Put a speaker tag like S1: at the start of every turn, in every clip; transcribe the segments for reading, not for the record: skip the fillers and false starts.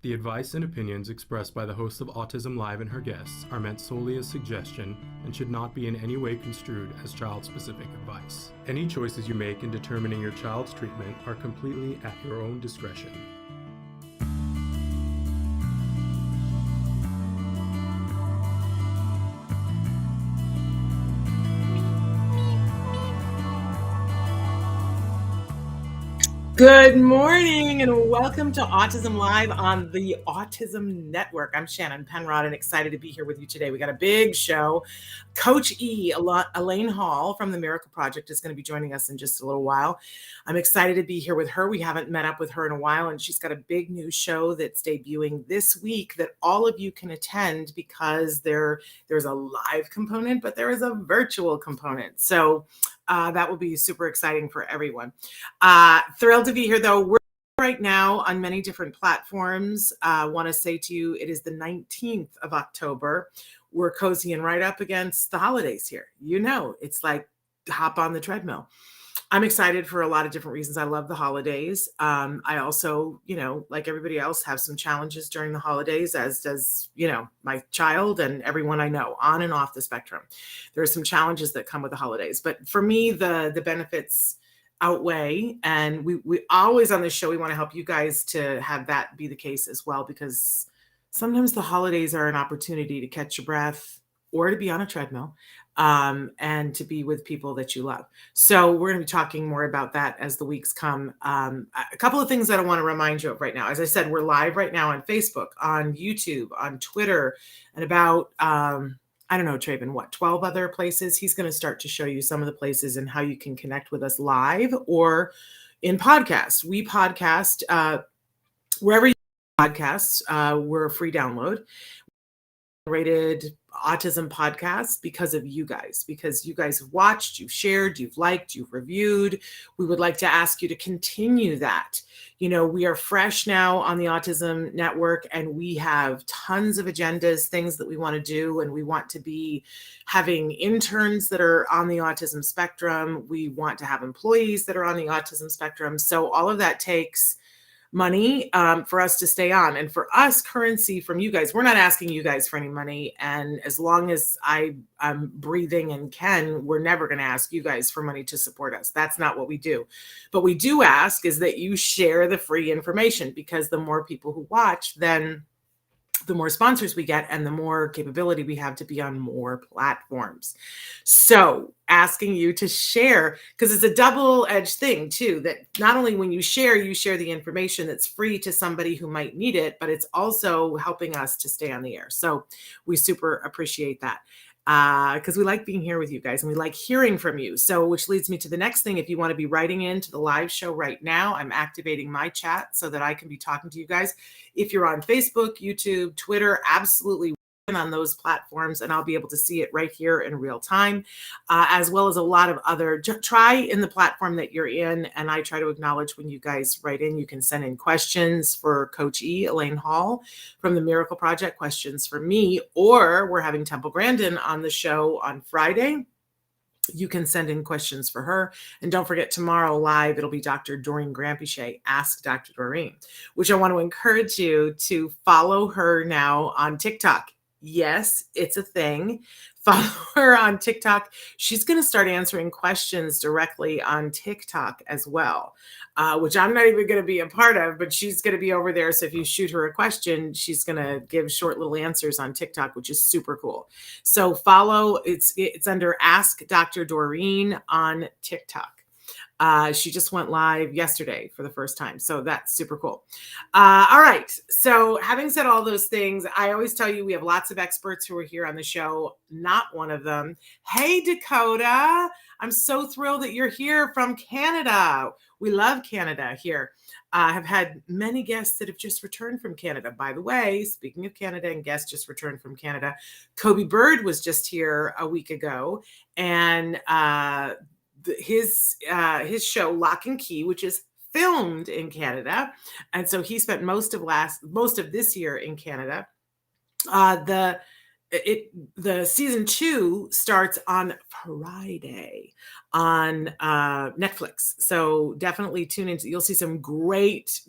S1: The advice and opinions expressed by the host of Autism Live and her guests are meant solely as suggestion and should not be in any way construed as child-specific advice. Any choices you make in determining your child's treatment are completely at your own discretion.
S2: Good morning and welcome to Autism Live on the Autism Network. I'm Shannon Penrod and excited to be here with you today. We got a big show. Coach Elaine Hall from the Miracle Project is going to be joining us in just a little while. I'm excited to be here with her. We haven't met up with her in a while, and she's got a big new show that's debuting this week that all of you can attend because there's a live component, but there is a virtual component. So that will be super exciting for everyone. Thrilled to be here, though. We're right now on many different platforms. I want to say to you, it is the 19th of October. We're cozying right up against the holidays here. You know, it's like hop on the treadmill. I'm excited for a lot of different reasons. I love the holidays. I also, like everybody else, have some challenges during the holidays, as does, my child and everyone I know on and off the spectrum. There are some challenges that come with the holidays. But for me, the benefits outweigh. And we always on this show, we want to help you guys to have that be the case as well, because sometimes the holidays are an opportunity to catch your breath or to be on a treadmill. And to be with people that you love. So we're going to be talking more about that as the weeks come. A couple of things that I want to remind you of right now. As I said, we're live right now on Facebook, on YouTube, on Twitter, and about, I don't know, Traven, 12 other places. He's going to start to show you some of the places and how you can connect with us live or in podcast. We podcast wherever you podcasts. We're a free download. Rated Autism podcast because of you guys, because you guys have watched, you've shared, you've liked, you've reviewed. We would like to ask you to continue that. We are fresh now on the Autism Network and we have tons of agendas, things that we want to do. And we want to be having interns that are on the autism spectrum. We want to have employees that are on the autism spectrum. So all of that takes money for us to stay on, and for us, currency from you guys. We're not asking you guys for any money, and as long as I'm breathing and can, we're never going to ask you guys for money to support us. That's not what we do. But we do ask is that you share the free information, because the more people who watch, then the more sponsors we get and the more capability we have to be on more platforms. So asking you to share, because it's a double-edged thing too, that not only when you share the information that's free to somebody who might need it, but it's also helping us to stay on the air. So we super appreciate that. Because we like being here with you guys and we like hearing from you. So which leads me to the next thing. If you want to be writing into the live show right now, I'm activating my chat so that I can be talking to you guys. If you're on Facebook, YouTube, Twitter, absolutely on those platforms, and I'll be able to see it right here in real time, as well as a lot of other. Try in the platform that you're in, and I try to acknowledge when you guys write in. You can send in questions for Coach Elaine Hall from the Miracle Project, questions for me, or we're having Temple Grandin on the show on Friday. You can send in questions for her. And don't forget, tomorrow live, it'll be Dr. Doreen Grampiche, Ask Dr. Doreen, which I want to encourage you to follow her now on TikTok. Yes, it's a thing. Follow her on TikTok. She's going to start answering questions directly on TikTok as well, which I'm not even going to be a part of, but she's going to be over there. So if you shoot her a question, she's going to give short little answers on TikTok, which is super cool. So follow, it's under Ask Dr. Doreen on TikTok. She just went live yesterday for the first time. So that's super cool. All right. So having said all those things, I always tell you, we have lots of experts who are here on the show. Not one of them. Hey, Dakota. I'm so thrilled that you're here from Canada. We love Canada here. I have had many guests that have just returned from Canada. By the way, speaking of Canada and guests just returned from Canada, Kobe Bird was just here a week ago. And, his show Lock and Key, which is filmed in Canada, and so he spent most of this year in Canada. the season 2 starts on Friday on Netflix. So definitely tune in. You'll see some great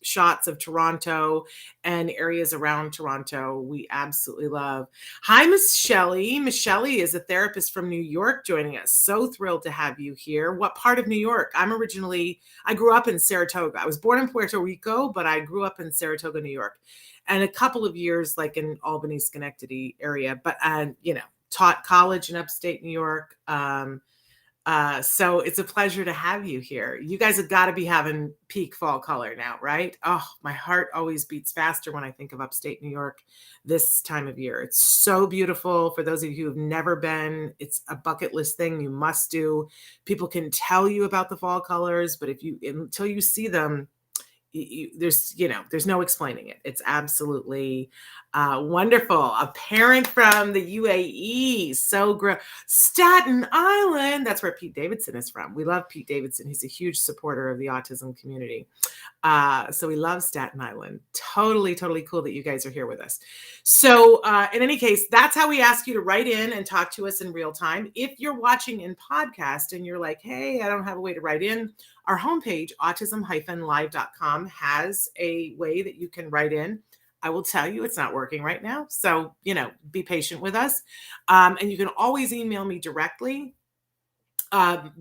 S2: shots of Toronto and areas around Toronto we absolutely love. Hi, Miss Shelley. Miss Shelley is a therapist from New York joining us. So thrilled to have you here. What part of New York? I grew up in Saratoga. I was born in Puerto Rico, but I grew up in Saratoga, New York. And a couple of years like in Albany, Schenectady area, but taught college in upstate New York. So it's a pleasure to have you here. You guys have got to be having peak fall color now, right? Oh, my heart always beats faster when I think of upstate New York this time of year. It's so beautiful. For those of you who've never been, it's a bucket list thing you must do. People can tell you about the fall colors, but until you see them, there's no explaining it. It's absolutely wonderful. A parent from the UAE, so great. Staten Island, that's where Pete Davidson is from. We love Pete Davidson. He's a huge supporter of the autism community. So we love Staten Island. Totally cool that you guys are here with us. So in any case, that's how we ask you to write in and talk to us in real time. If you're watching in podcast and you're like, hey, I don't have a way to write in, our homepage, autism-live.com, has a way that you can write in. I will tell you it's not working right now. So, be patient with us. And you can always email me directly.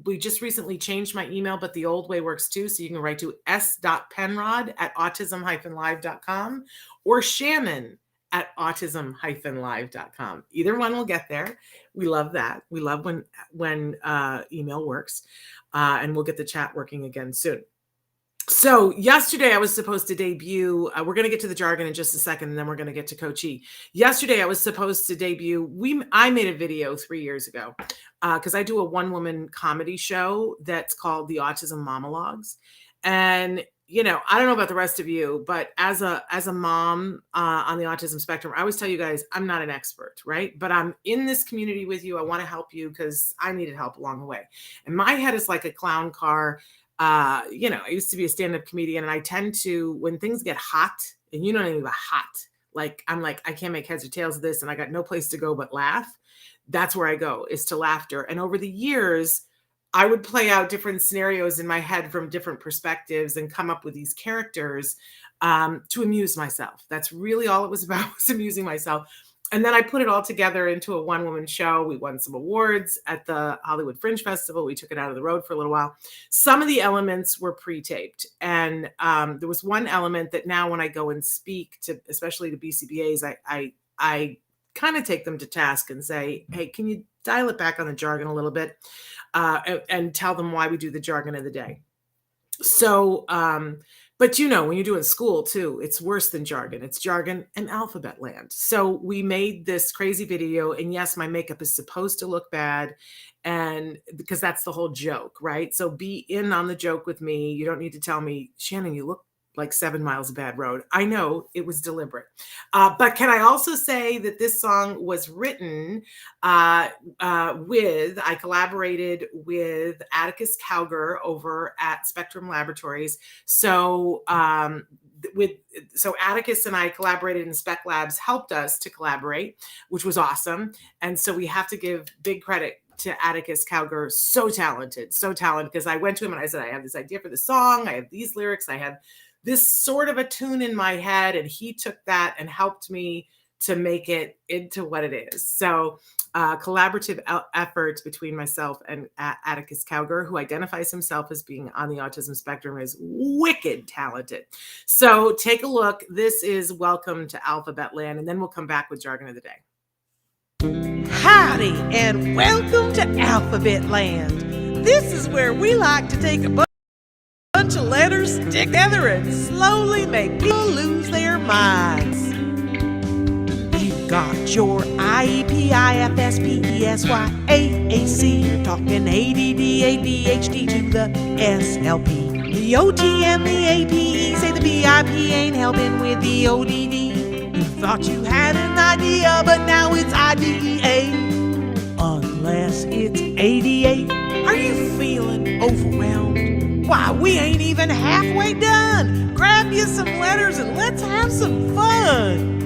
S2: We just recently changed my email, but the old way works too. So you can write to s.penrod@autism-live.com or Shannon at autism-live.com. Either one will get there. We love that. We love when email works, and we'll get the chat working again soon. So yesterday I was supposed to debut, we're going to get to the jargon in just a second, and then we're going to get to Coach E. Yesterday I was supposed to debut, I made a video 3 years ago because I do a one-woman comedy show that's called the Autism Monologues. And I don't know about the rest of you, but as a mom on the autism spectrum, I always tell you guys, I'm not an expert, right? But I'm in this community with you. I want to help you because I needed help along the way. And my head is like a clown car. I used to be a stand-up comedian, and I tend to, when things get hot, and you know what I mean by hot, like I'm like, I can't make heads or tails of this, and I got no place to go but laugh. That's where I go, is to laughter. And over the years, I would play out different scenarios in my head from different perspectives and come up with these characters to amuse myself. That's really all it was about, was amusing myself. And then I put it all together into a one-woman show. We won some awards at the Hollywood Fringe Festival. We took it out of the road for a little while. Some of the elements were pre-taped. And there was one element that now when I go and speak to, especially to BCBAs, I kind of take them to task and say, hey, can you dial it back on the jargon a little bit and tell them why we do the jargon of the day. So, but when you're doing school too, it's worse than jargon. It's jargon and alphabet land. So we made this crazy video, and yes, my makeup is supposed to look bad, and because that's the whole joke, right? So be in on the joke with me. You don't need to tell me, Shannon, you look like 7 miles of bad road. I know it was deliberate. But can I also say that this song was written I collaborated with Atticus Cowger over at Spectrum Laboratories. So Atticus and I collaborated, and Spec Labs helped us to collaborate, which was awesome. And so we have to give big credit to Atticus Cowger. So talented, because I went to him and I said, I have this idea for the song. I have these lyrics. I have this sort of a tune in my head. And he took that and helped me to make it into what it is. So collaborative effort between myself and Atticus Cowger, who identifies himself as being on the autism spectrum, is wicked talented. So take a look. This is Welcome to Alphabet Land, and then we'll come back with Jargon of the Day.
S3: Howdy, and welcome to Alphabet Land. This is where we like to take a bunch of letters, stick together, and slowly make people lose their minds. You got your IEP, IFS, PESY, AAC. You're talking ADD, ADHD to the SLP. The OT and the APE say the BIP ain't helping with the ODD. You thought you had an idea, but now it's IDEA. Unless it's 88. Are you feeling overwhelmed? Why, we ain't even halfway done. Grab you some letters and let's have some fun.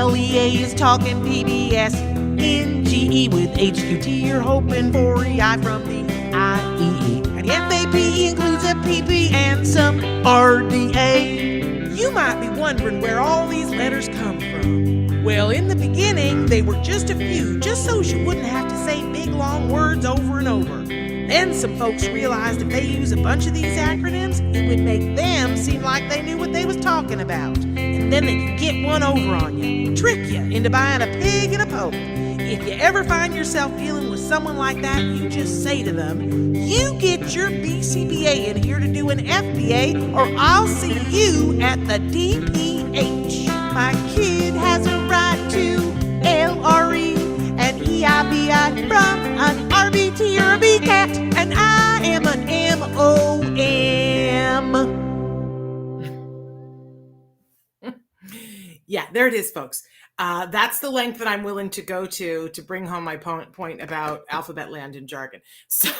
S3: LEA is talking PBS. NGE with HQT, you're hoping for EI from the IEE. And the FAP includes a PP and some RDA. You might be wondering where all these letters come from. Well, in the beginning, they were just a few, just so you wouldn't have to say big long words over and over. Then some folks realized if they use a bunch of these acronyms, it would make them seem like they knew what they was talking about. And then they could get one over on you, trick you into buying a pig and a poke. If you ever find yourself dealing with someone like that, you just say to them, you get your BCBA in here to do an FBA, or I'll see you at the DPH. My kid has a right to LRE and EIBI from an RBT or a BCAT, and I am an MOM.
S2: Yeah, there it is, folks. That's the length that I'm willing to go to bring home my point about alphabet land and jargon. So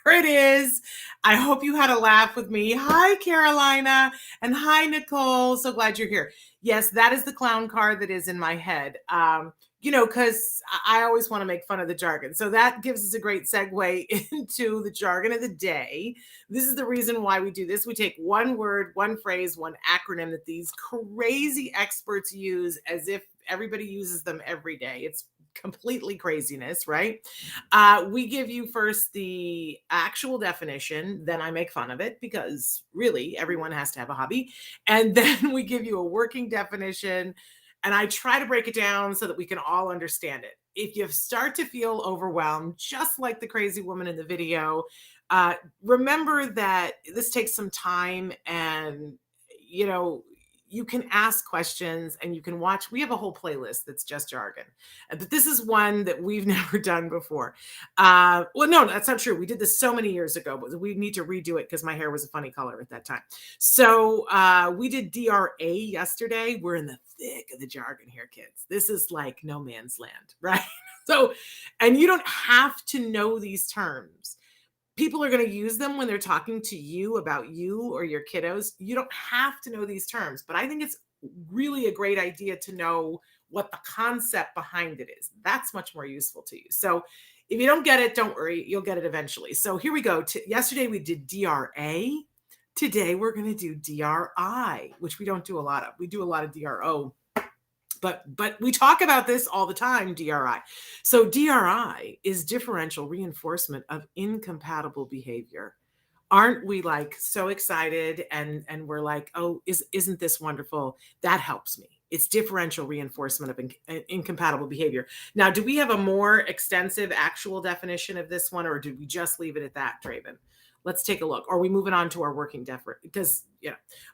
S2: there it is. I hope you had a laugh with me. Hi, Carolina, and hi, Nicole. So glad you're here. Yes, that is the clown card that is in my head. Because I always want to make fun of the jargon. So that gives us a great segue into the jargon of the day. This is the reason why we do this. We take one word, one phrase, one acronym that these crazy experts use as if everybody uses them every day. It's completely craziness, right? We give you first the actual definition, then I make fun of it because really everyone has to have a hobby. And then we give you a working definition. And I try to break it down so that we can all understand it. If you start to feel overwhelmed, just like the crazy woman in the video, remember that this takes some time, and, you can ask questions and you can watch. We have a whole playlist that's just jargon, but this is one that we've never done before. Well, no, that's not true. We did this so many years ago, but we need to redo it because my hair was a funny color at that time. So we did DRA yesterday. We're in the thick of the jargon here, kids. This is like no man's land, right? So, and you don't have to know these terms. People are going to use them when they're talking to you about you or your kiddos. You don't have to know these terms, but I think it's really a great idea to know what the concept behind it is. That's much more useful to you. So if you don't get it, don't worry, you'll get it eventually. So here we go. Yesterday we did DRA. Today we're going to do DRI, which we don't do a lot of. We do a lot of DRO. But we talk about this all the time, DRI. So DRI is differential reinforcement of incompatible behavior. Aren't we like so excited and we're like, oh, isn't this wonderful? That helps me. It's differential reinforcement of incompatible behavior. Now, do we have a more extensive actual definition of this one, or did we just leave it at that, Draven? Let's take a look. Or are we moving on to our working definition? Because,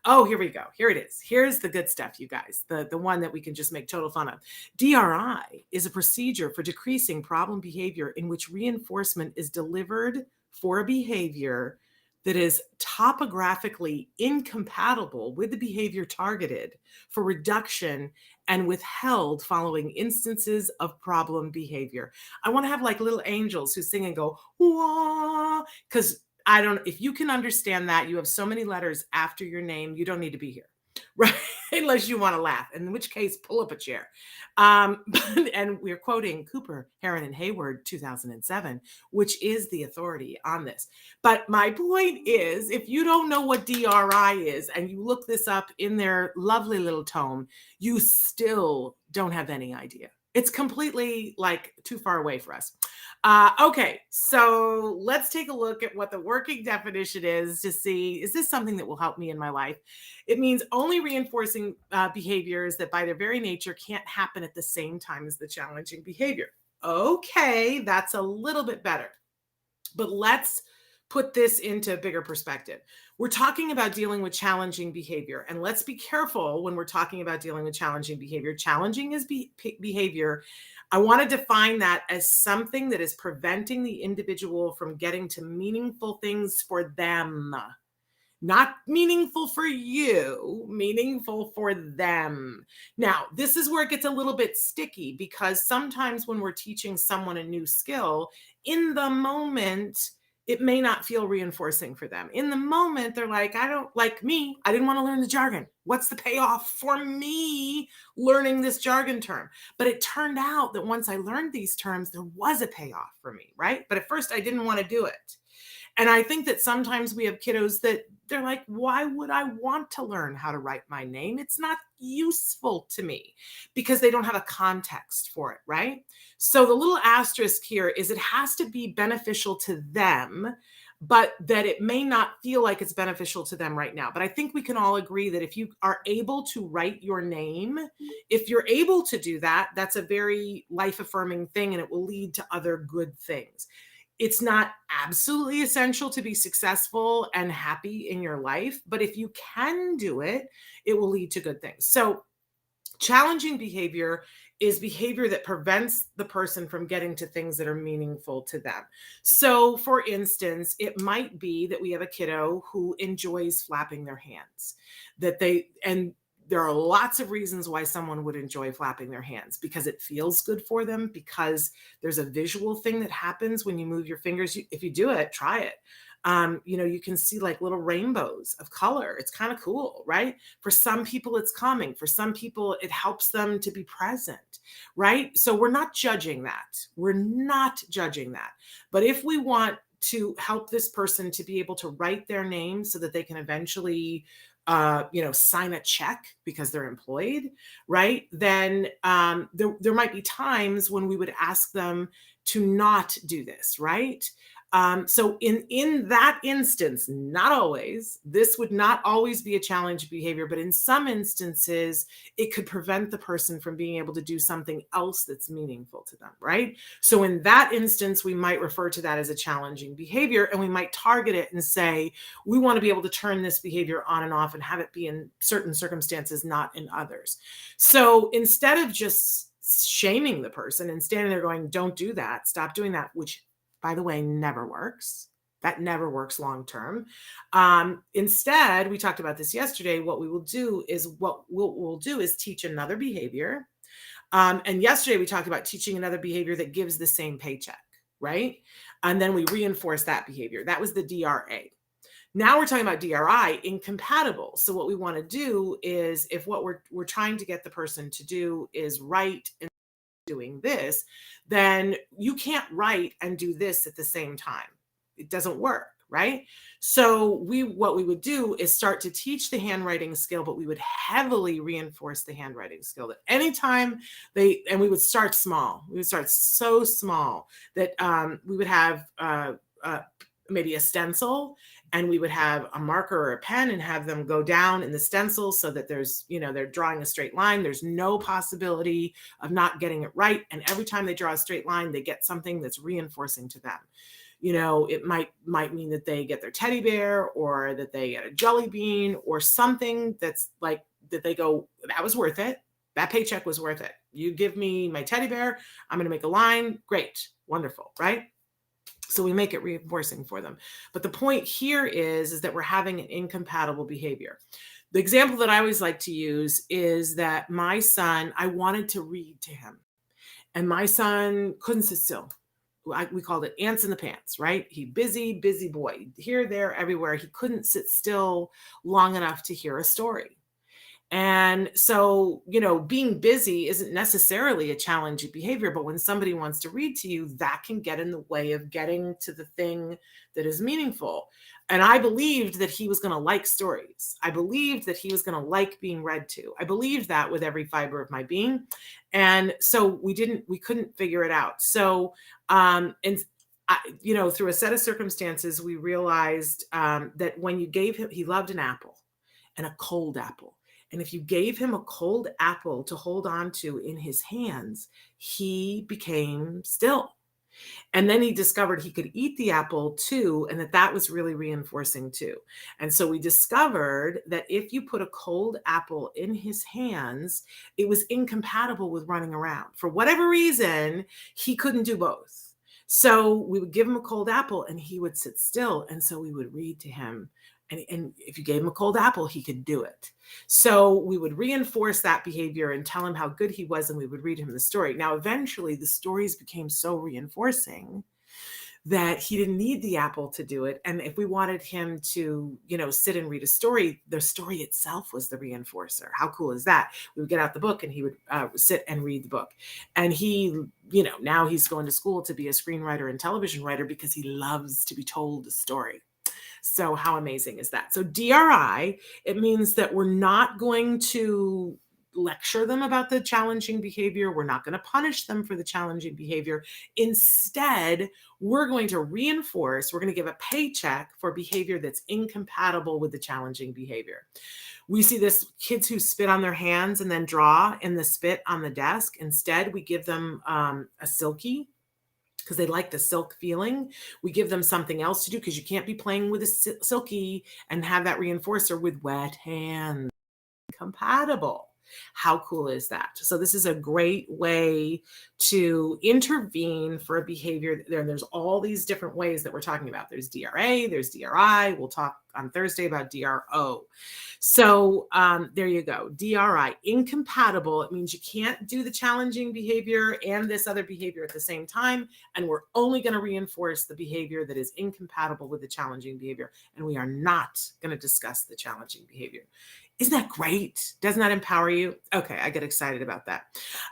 S2: oh, here we go. Here it is. Here's the good stuff, you guys. The one that we can just make total fun of. DRI is a procedure for decreasing problem behavior in which reinforcement is delivered for a behavior that is topographically incompatible with the behavior targeted for reduction and withheld following instances of problem behavior. I want to have like little angels who sing and go, wah, because if you can understand that, you have so many letters after your name, you don't need to be here, right? Unless you want to laugh, in which case, pull up a chair. And we're quoting Cooper, Heron, and Hayward, 2007, which is the authority on this. But my point is, if you don't know what DRI is and you look this up in their lovely little tome, you still don't have any idea. It's completely like too far away for us. Okay, so let's take a look at what the working definition is to see, is this something that will help me in my life? It means only reinforcing behaviors that by their very nature can't happen at the same time as the challenging behavior. Okay, that's a little bit better. But let's put this into a bigger perspective. We're talking about dealing with challenging behavior. And let's be careful when we're talking about dealing with challenging behavior. Challenging is behavior. I want to define that as something that is preventing the individual from getting to meaningful things for them. Not meaningful for you, meaningful for them. Now, this is where it gets a little bit sticky, because sometimes when we're teaching someone a new skill, in the moment, it may not feel reinforcing for them. In the moment, they're like, I don't like me. I didn't want to learn the jargon. What's the payoff for me learning this jargon term? But it turned out that once I learned these terms, there was a payoff for me, right? But at first I didn't want to do it. And I think that sometimes we have kiddos that they're like, why would I want to learn how to write my name? It's not useful to me, because they don't have a context for it, right? So the little asterisk here is it has to be beneficial to them, but that it may not feel like it's beneficial to them right now. But I think we can all agree that if you are able to write your name, if you're able to do that, that's a very life-affirming thing, and it will lead to other good things. It's not absolutely essential to be successful and happy in your life, but if you can do it, it will lead to good things. So challenging behavior is behavior that prevents the person from getting to things that are meaningful to them. So for instance, it might be that we have a kiddo who enjoys flapping their hands, and there are lots of reasons why someone would enjoy flapping their hands, because it feels good for them, because there's a visual thing that happens when you move your fingers. If you do it, try it. You can see like little rainbows of color. It's kind of cool, right? For some people, it's calming. For some people, it helps them to be present, right? So we're not judging that. We're not judging that. But if we want to help this person to be able to write their name so that they can eventually sign a check because they're employed, right? Then there might be times when we would ask them to not do this, right? So in that instance, not always, this would not always be a challenge behavior, but in some instances, it could prevent the person from being able to do something else that's meaningful to them, right? So in that instance, we might refer to that as a challenging behavior, and we might target it and say, we want to be able to turn this behavior on and off and have it be in certain circumstances, not in others. So instead of just shaming the person and standing there going, don't do that, stop doing that, which by the way, never works. That never works long term. Instead, we talked about this yesterday. What we'll do is teach another behavior. And yesterday we talked about teaching another behavior that gives the same paycheck, right? And then we reinforce that behavior. That was the DRA. Now we're talking about DRI, incompatible. So what we want to do is, if what we're trying to get the person to do is write and doing this, then you can't write and do this at the same time. It doesn't work, right? So what we would do is start to teach the handwriting skill, but we would heavily reinforce the handwriting skill. That anytime and we would start small. We would start so small that we would have maybe a stencil, and we would have a marker or a pen and have them go down in the stencil so that they're drawing a straight line. There's no possibility of not getting it right. And every time they draw a straight line, they get something that's reinforcing to them. It might mean that they get their teddy bear, or that they get a jelly bean, or something that's like that they go, that was worth it. That paycheck was worth it. You give me my teddy bear, I'm going to make a line. Great. Wonderful. Right? So we make it reinforcing for them. But the point here is that we're having an incompatible behavior. The example that I always like to use is that my son, I wanted to read to him, and my son couldn't sit still. We called it ants in the pants, right? He busy boy, here, there, everywhere. He couldn't sit still long enough to hear a story. And so, being busy isn't necessarily a challenging behavior, but when somebody wants to read to you, that can get in the way of getting to the thing that is meaningful. And I believed that he was going to like stories. I believed that he was going to like being read to. I believed that with every fiber of my being. And so we couldn't figure it out. So, through a set of circumstances, we realized that when you gave him, he loved an apple, and a cold apple. And if you gave him a cold apple to hold on to in his hands, he became still. And then he discovered he could eat the apple too, and that was really reinforcing too. And so we discovered that if you put a cold apple in his hands, it was incompatible with running around. For whatever reason, he couldn't do both. So we would give him a cold apple and he would sit still. And so we would read to him. And if you gave him a cold apple, he could do it. So we would reinforce that behavior and tell him how good he was, and we would read him the story. Now, eventually, the stories became so reinforcing that he didn't need the apple to do it. And if we wanted him to, sit and read a story, the story itself was the reinforcer. How cool is that? We would get out the book and he would sit and read the book. And he, now he's going to school to be a screenwriter and television writer because he loves to be told a story. So how amazing is that? So DRI, it means that we're not going to lecture them about the challenging behavior. We're not going to punish them for the challenging behavior. Instead, we're going to reinforce, we're going to give a paycheck for behavior that's incompatible with the challenging behavior. We see this, kids who spit on their hands and then draw in the spit on the desk. Instead, we give them a silky, because they like the silk feeling. We give them something else to do, because you can't be playing with a silky and have that reinforcer with wet hands. Compatible. How cool is that? So this is a great way to intervene for a behavior. There's all these different ways that we're talking about. There's DRA, there's DRI. We'll talk on Thursday about DRO. So there you go. DRI, incompatible. It means you can't do the challenging behavior and this other behavior at the same time. And we're only going to reinforce the behavior that is incompatible with the challenging behavior. And we are not going to discuss the challenging behavior. Isn't that great? Doesn't that empower you? Okay, I get excited about that.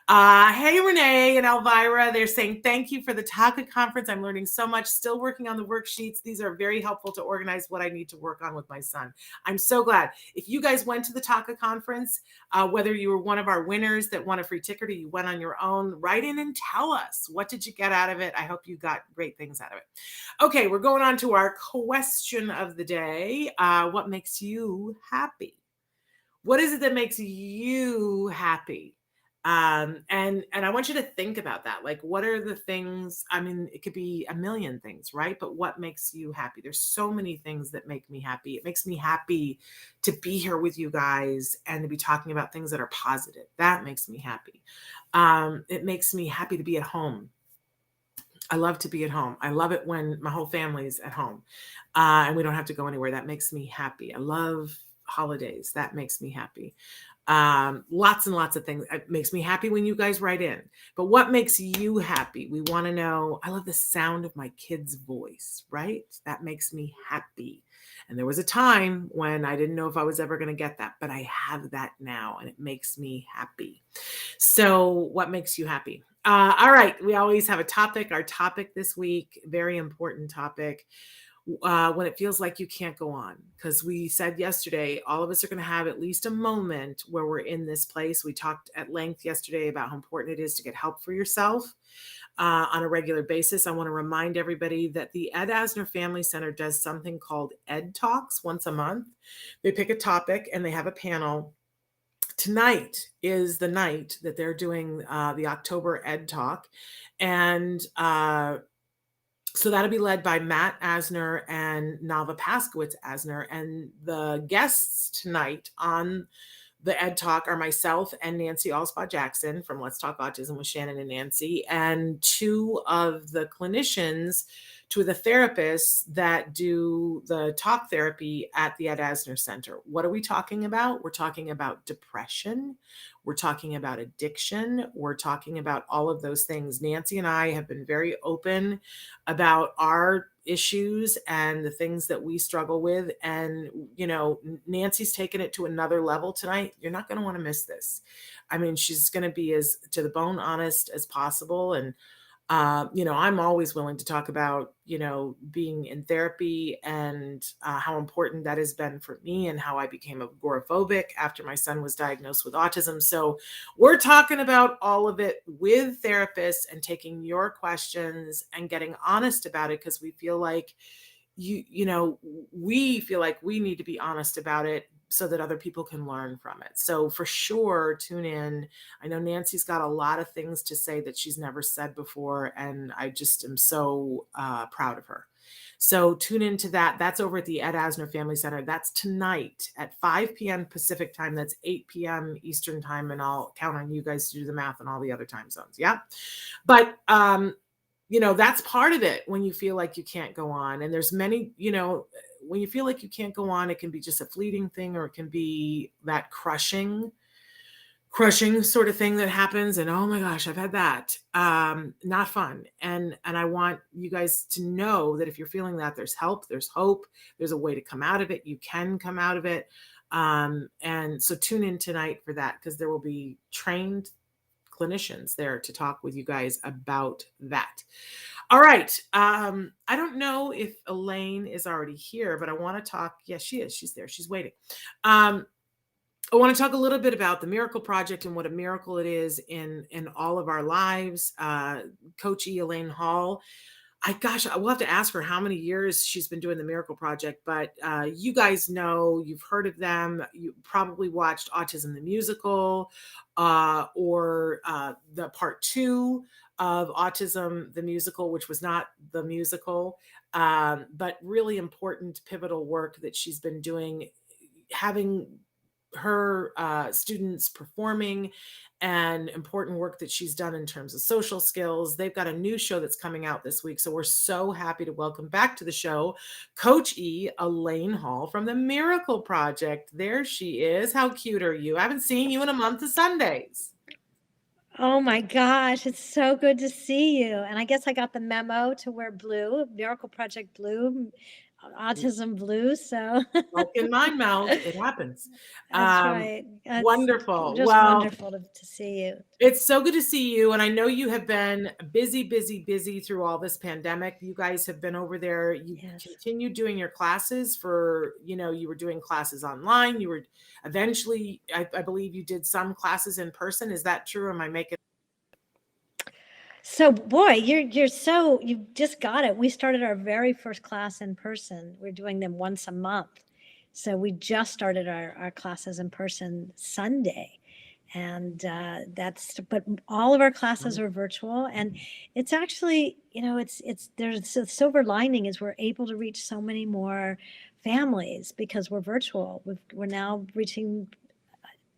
S2: Hey, Renee and Elvira, they're saying, thank you for the TACA conference. I'm learning so much, still working on the worksheets. These are very helpful to organize what I need to work on with my son. I'm so glad. If you guys went to the TACA conference, whether you were one of our winners that won a free ticket or you went on your own, write in and tell us, what did you get out of it? I hope you got great things out of it. Okay, we're going on to our question of the day. What makes you happy? What is it that makes you happy? And I want you to think about that. Like, what are the things? I mean, it could be a million things, right? But what makes you happy? There's so many things that make me happy. It makes me happy to be here with you guys and to be talking about things that are positive. That makes me happy. It makes me happy to be at home. I love to be at home. I love it when my whole family's at home and we don't have to go anywhere. That makes me happy. I love holidays. That makes me happy. Lots and lots of things. It makes me happy when you guys write in. But what makes you happy? We want to know. I love the sound of my kid's voice, right? That makes me happy. And there was a time when I didn't know if I was ever going to get that, but I have that now and it makes me happy. So what makes you happy? All right. We always have a topic. Our topic this week, very important topic. When it feels like you can't go on, because we said yesterday, all of us are going to have at least a moment where we're in this place. We talked at length yesterday about how important it is to get help for yourself on a regular basis. I want to remind everybody that the Ed Asner Family Center does something called EdTalks once a month. They pick a topic and they have a panel. Tonight is the night that they're doing the October EdTalk. And so that'll be led by Matt Asner and Nava Paskowitz Asner. And the guests tonight on the EdTalk are myself and Nancy Alspaugh Jackson from Let's Talk Autism with Shannon and Nancy, and two of the clinicians, two of the therapists that do the talk therapy at the Ed Asner Center. What are we talking about? We're talking about depression. We're talking about addiction. We're talking about all of those things. Nancy and I have been very open about our issues and the things that we struggle with. And, Nancy's taken it to another level tonight. You're not going to want to miss this. I mean, she's going to be as to the bone honest as possible. And, I'm always willing to talk about, being in therapy and how important that has been for me and how I became agoraphobic after my son was diagnosed with autism. So we're talking about all of it with therapists and taking your questions and getting honest about it, because we feel like we feel like we need to be honest about it so that other people can learn from it. So for sure, tune in. I know Nancy's got a lot of things to say that she's never said before, and I just am so proud of her. So tune into that. That's over at the Ed Asner Family Center. That's tonight at 5 p.m. Pacific time. That's 8 p.m. Eastern time, and I'll count on you guys to do the math on all the other time zones. Yeah. But, that's part of it when you feel like you can't go on. And there's many, when you feel like you can't go on, it can be just a fleeting thing, or it can be that crushing crushing sort of thing that happens, and oh my gosh, I've had that. Not fun. And I want you guys to know that if you're feeling that, there's help, there's hope, there's a way to come out of it. You can come out of it. And so tune in tonight for that, because there will be trained clinicians there to talk with you guys about that. All right. I don't know if Elaine is already here, but I want to talk. Yes, she is. She's there. She's waiting. I want to talk a little bit about the Miracle Project and what a miracle it is in all of our lives. Coach Elaine Hall. We'll have to ask her how many years she's been doing the Miracle Project, but you guys know, you've heard of them. You probably watched Autism the Musical, or the part 2 of Autism the Musical, which was not the musical, but really important, pivotal work that she's been doing, having her students performing, and important work that she's done in terms of social skills. They've got a new show that's coming out this week. So we're so happy to welcome back to the show Coach Elaine Hall from the Miracle Project. There she is. How cute are you? I haven't seen you in a month of Sundays.
S4: Oh my gosh, it's so good to see you. And I guess I got the memo to wear blue, Miracle Project blue, Autism blue. So
S2: Like in my mouth, it happens.
S4: that's right. That's
S2: Wonderful.
S4: just
S2: Well,
S4: wonderful to see you.
S2: it's so good to see you. And I know you have been busy through all this pandemic. You guys have been over there. You
S4: Yes.
S2: continue doing your classes you were doing classes online. You were eventually, I believe you did some classes in person. Is that true? Am I making?
S4: So boy, you just got it. We started our very first class in person. We're doing them once a month. So we just started our classes in person Sunday. And but all of our classes are virtual, and it's actually, there's a silver lining is we're able to reach so many more families because we're virtual. We're now reaching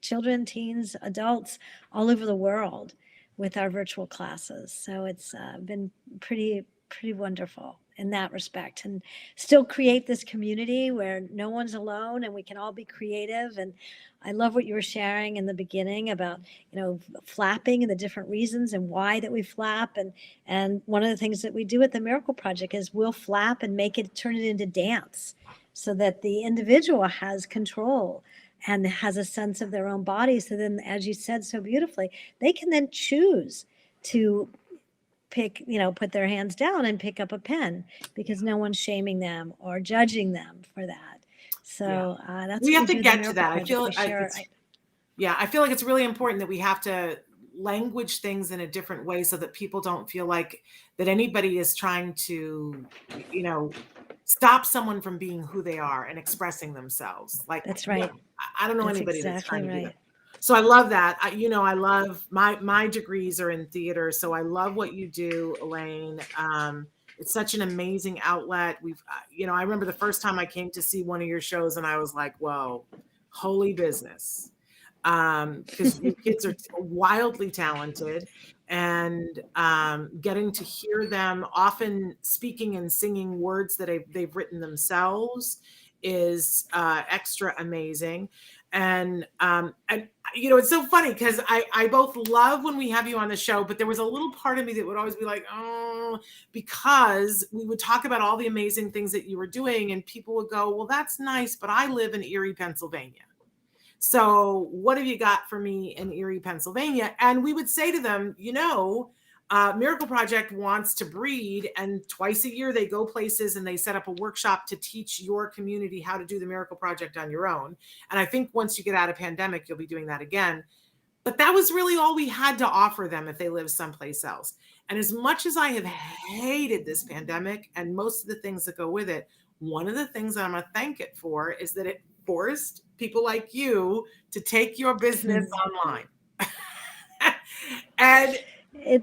S4: children, teens, adults all over the world with our virtual classes. So it's been pretty wonderful in that respect, and still create this community where no one's alone and we can all be creative. And I love what you were sharing in the beginning about, flapping and the different reasons and why that we flap. And one of the things that we do at the Miracle Project is we'll flap and turn it into dance so that the individual has control and has a sense of their own body. So then, as you said so beautifully, they can then choose to put their hands down and pick up a pen because no one's shaming them or judging them for that. So that's
S2: we
S4: what
S2: have to
S4: do
S2: get
S4: the
S2: to that. I
S4: Miracle
S2: feel
S4: Project.
S2: I feel like it's really important that we have to language things in a different way so that people don't feel like that anybody is trying to, stop someone from being who they are and expressing themselves. Like,
S4: That's right.
S2: I don't know
S4: That's
S2: anybody that's
S4: exactly
S2: trying to do
S4: right.
S2: that. So I love that. I love my degrees are in theater. So I love what you do, Elaine. It's such an amazing outlet. I remember the first time I came to see one of your shows and I was like, whoa, holy business. Because your kids are wildly talented, and getting to hear them often speaking and singing words that they've written themselves is extra amazing. And it's so funny because I both love when we have you on the show, but there was a little part of me that would always be like, oh, because we would talk about all the amazing things that you were doing and people would go, well, that's nice, but I live in Erie, Pennsylvania. So what have you got for me in Erie, Pennsylvania? And we would say to them, Miracle Project wants to breed, and twice a year they go places and they set up a workshop to teach your community how to do the Miracle Project on your own. And I think once you get out of pandemic, you'll be doing that again. But that was really all we had to offer them if they live someplace else. And as much as I have hated this pandemic and most of the things that go with it, one of the things that I'm going to thank it for is that it forced people like you to take your business online. And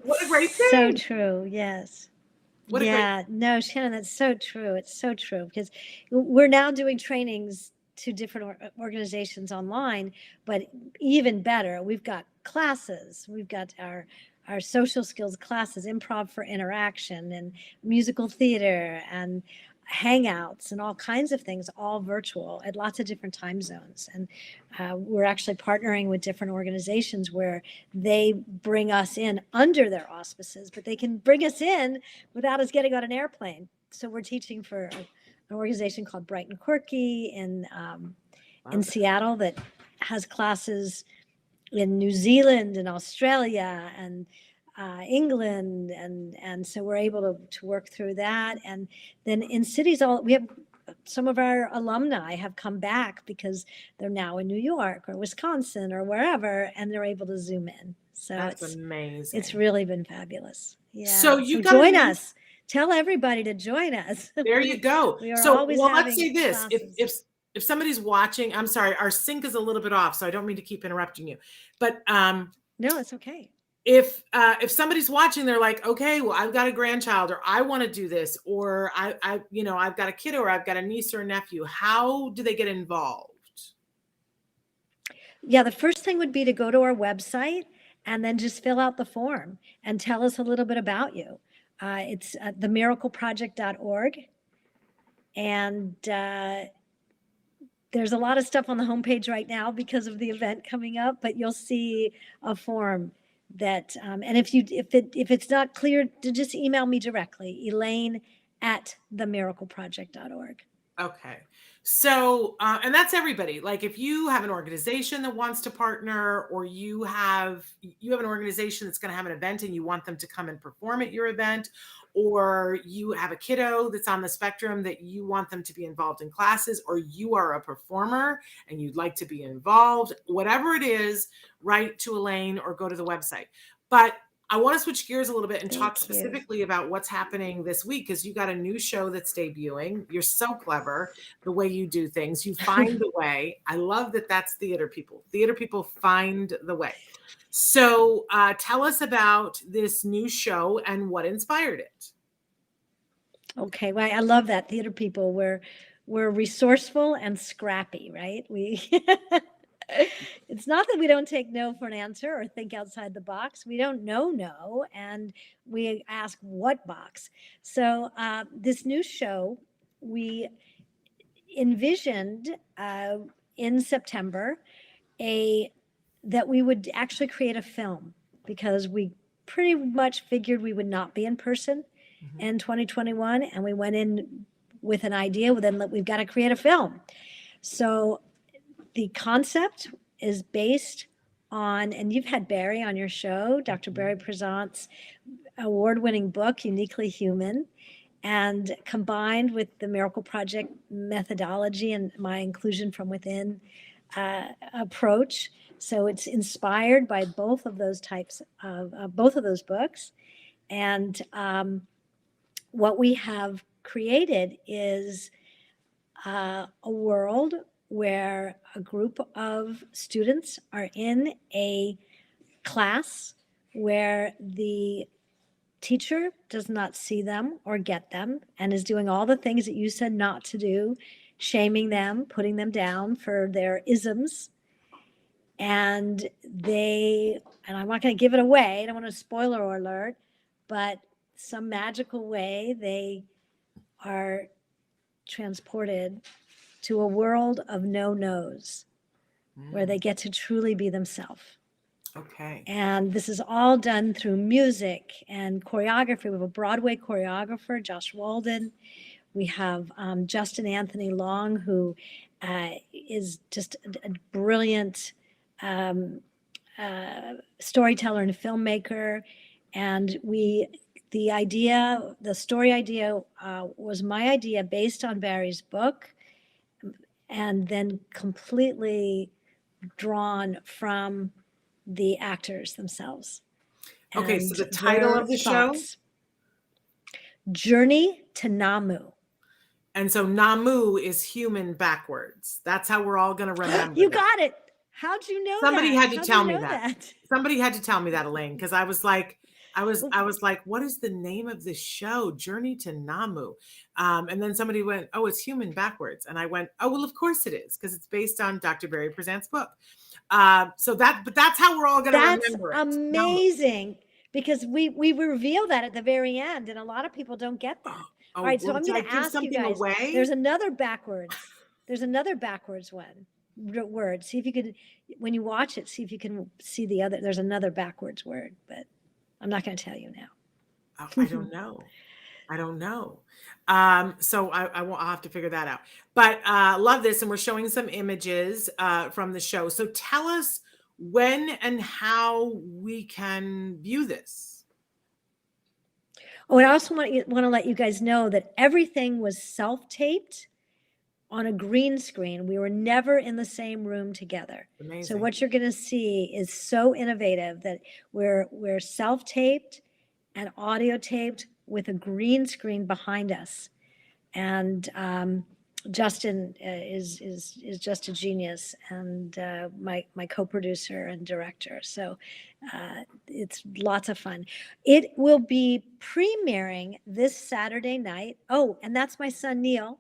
S2: what a great thing.
S4: So true. Yes.
S2: Great...
S4: No, Shannon, that's so true. It's so true because we're now doing trainings to different organizations online, but even better, we've got classes. We've got our social skills classes, improv for interaction and musical theater and hangouts and all kinds of things, all virtual at lots of different time zones. And we're actually partnering with different organizations where they bring us in under their auspices, but they can bring us in without us getting on an airplane. So we're teaching for an organization called Bright and Quirky in Seattle that has classes in New Zealand and Australia and England, and so we're able to work through that. And then in cities, we have some of our alumni have come back because they're now in New York or Wisconsin or wherever, and they're able to Zoom in. So
S2: that's amazing.
S4: It's really been fabulous. Yeah.
S2: So you
S4: join us. Tell everybody to join us.
S2: There you go.
S4: We are
S2: So
S4: always
S2: let's say this:
S4: classes.
S2: if somebody's watching, I'm sorry, our sync is a little bit off, so I don't mean to keep interrupting you, but
S4: no, it's okay.
S2: If somebody's watching, they're like, okay, well, I've got a grandchild, or I want to do this, or I've got a kiddo, or I've got a niece or a nephew. How do they get involved?
S4: Yeah, the first thing would be to go to our website and then just fill out the form and tell us a little bit about you. It's themiracleproject.org. And there's a lot of stuff on the homepage right now because of the event coming up, but you'll see a form that, and if it's not clear, to just email me directly, Elaine@themiracleproject.org.
S2: Okay. So, and that's everybody. Like if you have an organization that wants to partner, or you have an organization that's going to have an event and you want them to come and perform at your event, or you have a kiddo that's on the spectrum that you want them to be involved in classes, or you are a performer and you'd like to be involved, whatever it is, write to Elaine or go to the website. But I want to switch gears a little bit and talk specifically about what's happening this week, because you got a new show that's debuting. You're so clever the way you do things. You find the way. I love that that's theater people. Theater people find the way. So tell us about this new show and what inspired it.
S4: Okay, well, I love that. Theater people, we're resourceful and scrappy, right? It's not that we don't take no for an answer or think outside the box. We don't know no, and we ask what box. So this new show, we envisioned in September that we would actually create a film, because we pretty much figured we would not be in person in 2021, and we went in with an idea. Then we've got to create a film. So the concept is based on, and you've had Barry on your show, Dr. Barry Prezant's award-winning book, Uniquely Human, and combined with the Miracle Project methodology and my inclusion from within approach. So it's inspired by both of those types of both of those books. And what we have created is a world where a group of students are in a class where the teacher does not see them or get them and is doing all the things that you said not to do, shaming them, putting them down for their isms. And I'm not going to give it away, I don't want a spoiler alert, but some magical way they are transported to a world of no-nos, where they get to truly be themselves.
S2: Okay.
S4: And this is all done through music and choreography. We have a Broadway choreographer, Josh Walden. We have Justin Anthony Long, who is just a brilliant storyteller and filmmaker. And the story idea was my idea based on Barry's book, and then completely drawn from the actors themselves.
S2: Okay, so the title of the show?
S4: Journey to Namu.
S2: And so Namu is human backwards. That's how we're all going to remember
S4: You got it. How'd you know
S2: Somebody
S4: that?
S2: had to tell me that. Somebody had to tell me that, Elaine, because I was like, what is the name of this show? Journey to Namu. And then somebody went, oh, it's human backwards. And I went, oh, well, of course it is, because it's based on Dr. Barry Prezant's book. But that's how we're all going to remember it.
S4: That's amazing, because we reveal that at the very end, and a lot of people don't get that.
S2: Oh,
S4: All right, so
S2: well,
S4: I'm
S2: did I
S4: going to
S2: give
S4: ask you
S2: something
S4: guys.
S2: away?
S4: There's another backwards one word. See if you could, when you watch it, see if you can see the other. There's another backwards word, but I'm not going to tell you now.
S2: Oh, I don't know. I don't know. So I'll have to figure that out. But love this, and we're showing some images from the show. So tell us when and how we can view this.
S4: Oh, and I also want to let you guys know that everything was self-taped on a green screen. We were never in the same room together.
S2: Amazing.
S4: So what you're going to see is so innovative that we're self-taped and audio taped with a green screen behind us. And Justin is just a genius, and my co-producer and director. So it's lots of fun. It will be premiering this Saturday night. Oh, and that's my son Neil.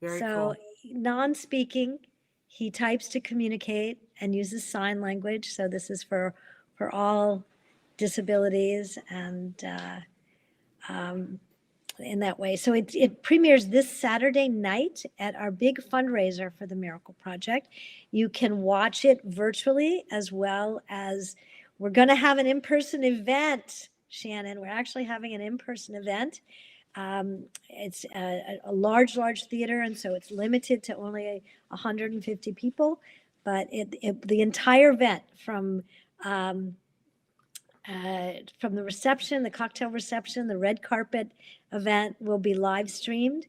S2: Very
S4: So
S2: cool.
S4: non-speaking, he types to communicate and uses sign language. So this is for all disabilities and in that way. So it premieres this Saturday night at our big fundraiser for the Miracle Project. You can watch it virtually, as well as we're going to have an in-person event, Shannon. We're actually having an in-person event. It's a large theater, and so it's limited to only 150 people. But the entire event from the reception, the cocktail reception, the red carpet event will be live streamed,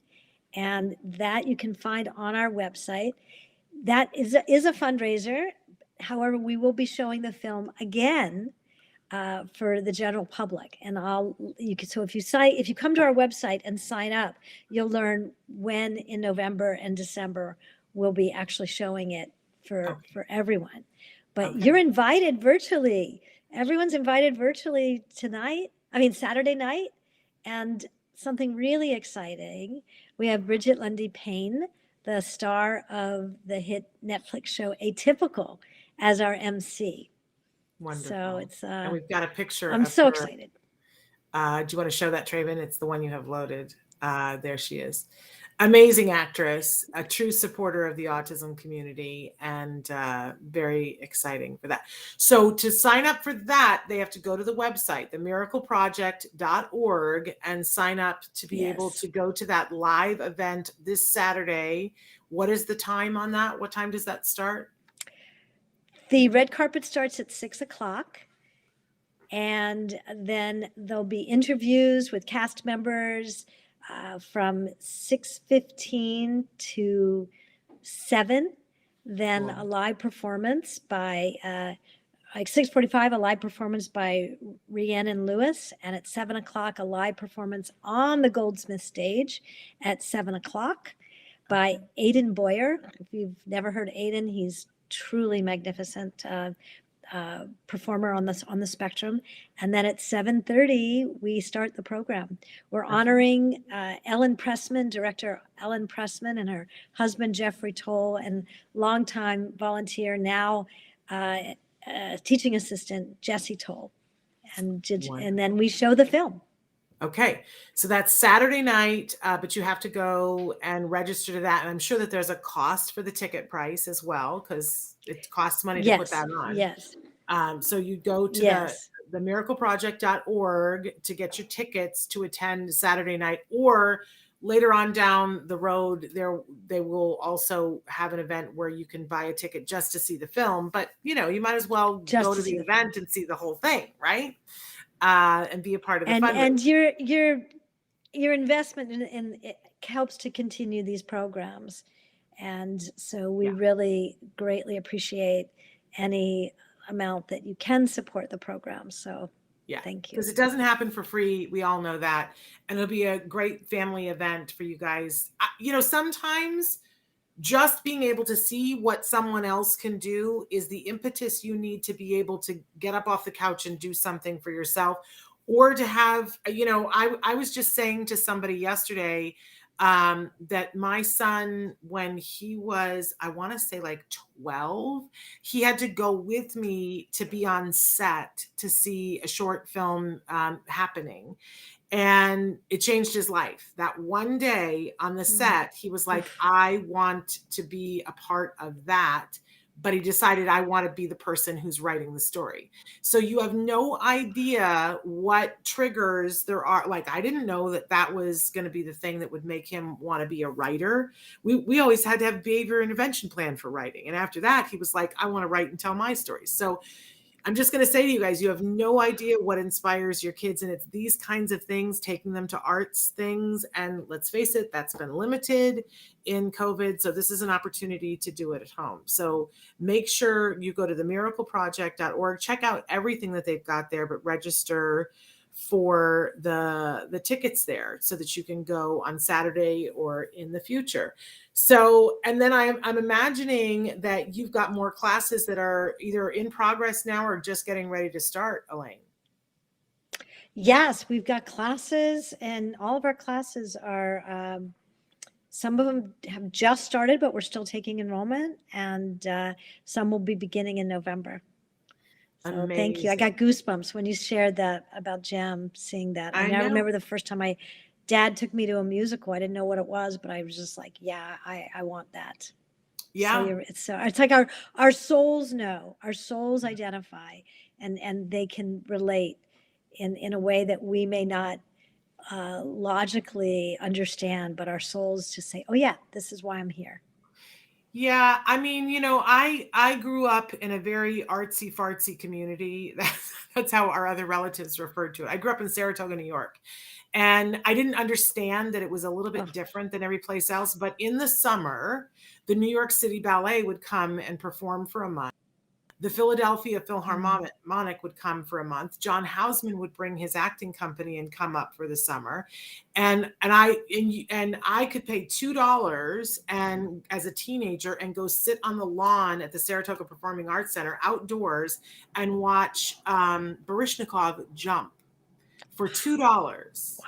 S4: and that you can find on our website. That is a fundraiser. However, we will be showing the film again for the general public, and so if you come to our website and sign up, you'll learn when in November and December we'll be actually showing it for everyone. But you're invited virtually. Everyone's invited virtually Saturday night. And something really exciting, we have Bridget Lundy Payne, the star of the hit Netflix show Atypical, as our MC.
S2: Wonderful.
S4: So it's
S2: and we've got a picture.
S4: I'm so excited.
S2: Do you want to show that, Traven? It's the one you have loaded. There she is. Amazing actress, a true supporter of the autism community, and very exciting for that. So to sign up for that, they have to go to the website, themiracleproject.org, and sign up to be able to go to that live event this Saturday. What is the time on that? What time does that start?
S4: The red carpet starts at 6:00. And then there'll be interviews with cast members from 6:15 to 7. Then a live performance by 6:45, a live performance by Rhiannon Lewis, and at 7:00 a live performance on the Goldsmith stage at 7:00 by Aidan Boyer. If you've never heard Aidan, he's truly magnificent. Performer on the spectrum. And then at 7:30 we start the program. We're honoring Ellen Pressman, director Ellen Pressman, and her husband Jeffrey Toll, and longtime volunteer, now teaching assistant Jesse Toll. And then we show the film.
S2: Okay, so that's Saturday night, but you have to go and register to that. And I'm sure that there's a cost for the ticket price as well, because it costs money to put that on.
S4: Yes.
S2: So you go to the miracleproject.org to get your tickets to attend Saturday night, or later on down the road, they will also have an event where you can buy a ticket just to see the film. But you might as well go to the event and see the whole thing, right? And be a part of the fundraiser.
S4: And your investment in it helps to continue these programs, and so we really greatly appreciate any amount that you can support the program. So thank you,
S2: because it doesn't happen for free. We all know that, and it'll be a great family event for you guys. Sometimes just being able to see what someone else can do is the impetus you need to be able to get up off the couch and do something for yourself, or to have, I was just saying to somebody yesterday that my son, when he was, I want to say like 12, he had to go with me to be on set to see a short film happening. And it changed his life. That one day on the set, he was like, I want to be a part of that. But he decided, I want to be the person who's writing the story. So you have no idea what triggers there are. Like, I didn't know that that was going to be the thing that would make him want to be a writer. We always had to have a behavior intervention plan for writing. And after that, he was like, I want to write and tell my stories. So I'm just going to say to you guys, you have no idea what inspires your kids. And it's these kinds of things, taking them to arts things. And let's face it, that's been limited in COVID. So this is an opportunity to do it at home. So make sure you go to themiracleproject.org, check out everything that they've got there, but register for the tickets there so that you can go on Saturday or in the future. So, and then I'm imagining that you've got more classes that are either in progress now or just getting ready to start, Elaine.
S4: Yes, we've got classes, and all of our classes are, some of them have just started, but we're still taking enrollment, and some will be beginning in November. So thank you. I got goosebumps when you shared that about Jem, seeing that. I remember the first time my dad took me to a musical. I didn't know what it was, but I was just like, yeah, I want that.
S2: Yeah.
S4: So it's like our souls know, our souls identify, and they can relate in a way that we may not logically understand, but our souls just say, oh yeah, this is why I'm here.
S2: Yeah, I mean, you know, I grew up in a very artsy fartsy community. That's how our other relatives referred to it. I grew up in Saratoga, New York, and I didn't understand that it was a little bit different than every place else. But in the summer, the New York City Ballet would come and perform for a month. The Philadelphia Philharmonic would come for a month. John Houseman would bring his acting company and come up for the summer, and I could pay $2 and as a teenager and go sit on the lawn at the Saratoga Performing Arts Center outdoors and watch Baryshnikov jump for $2.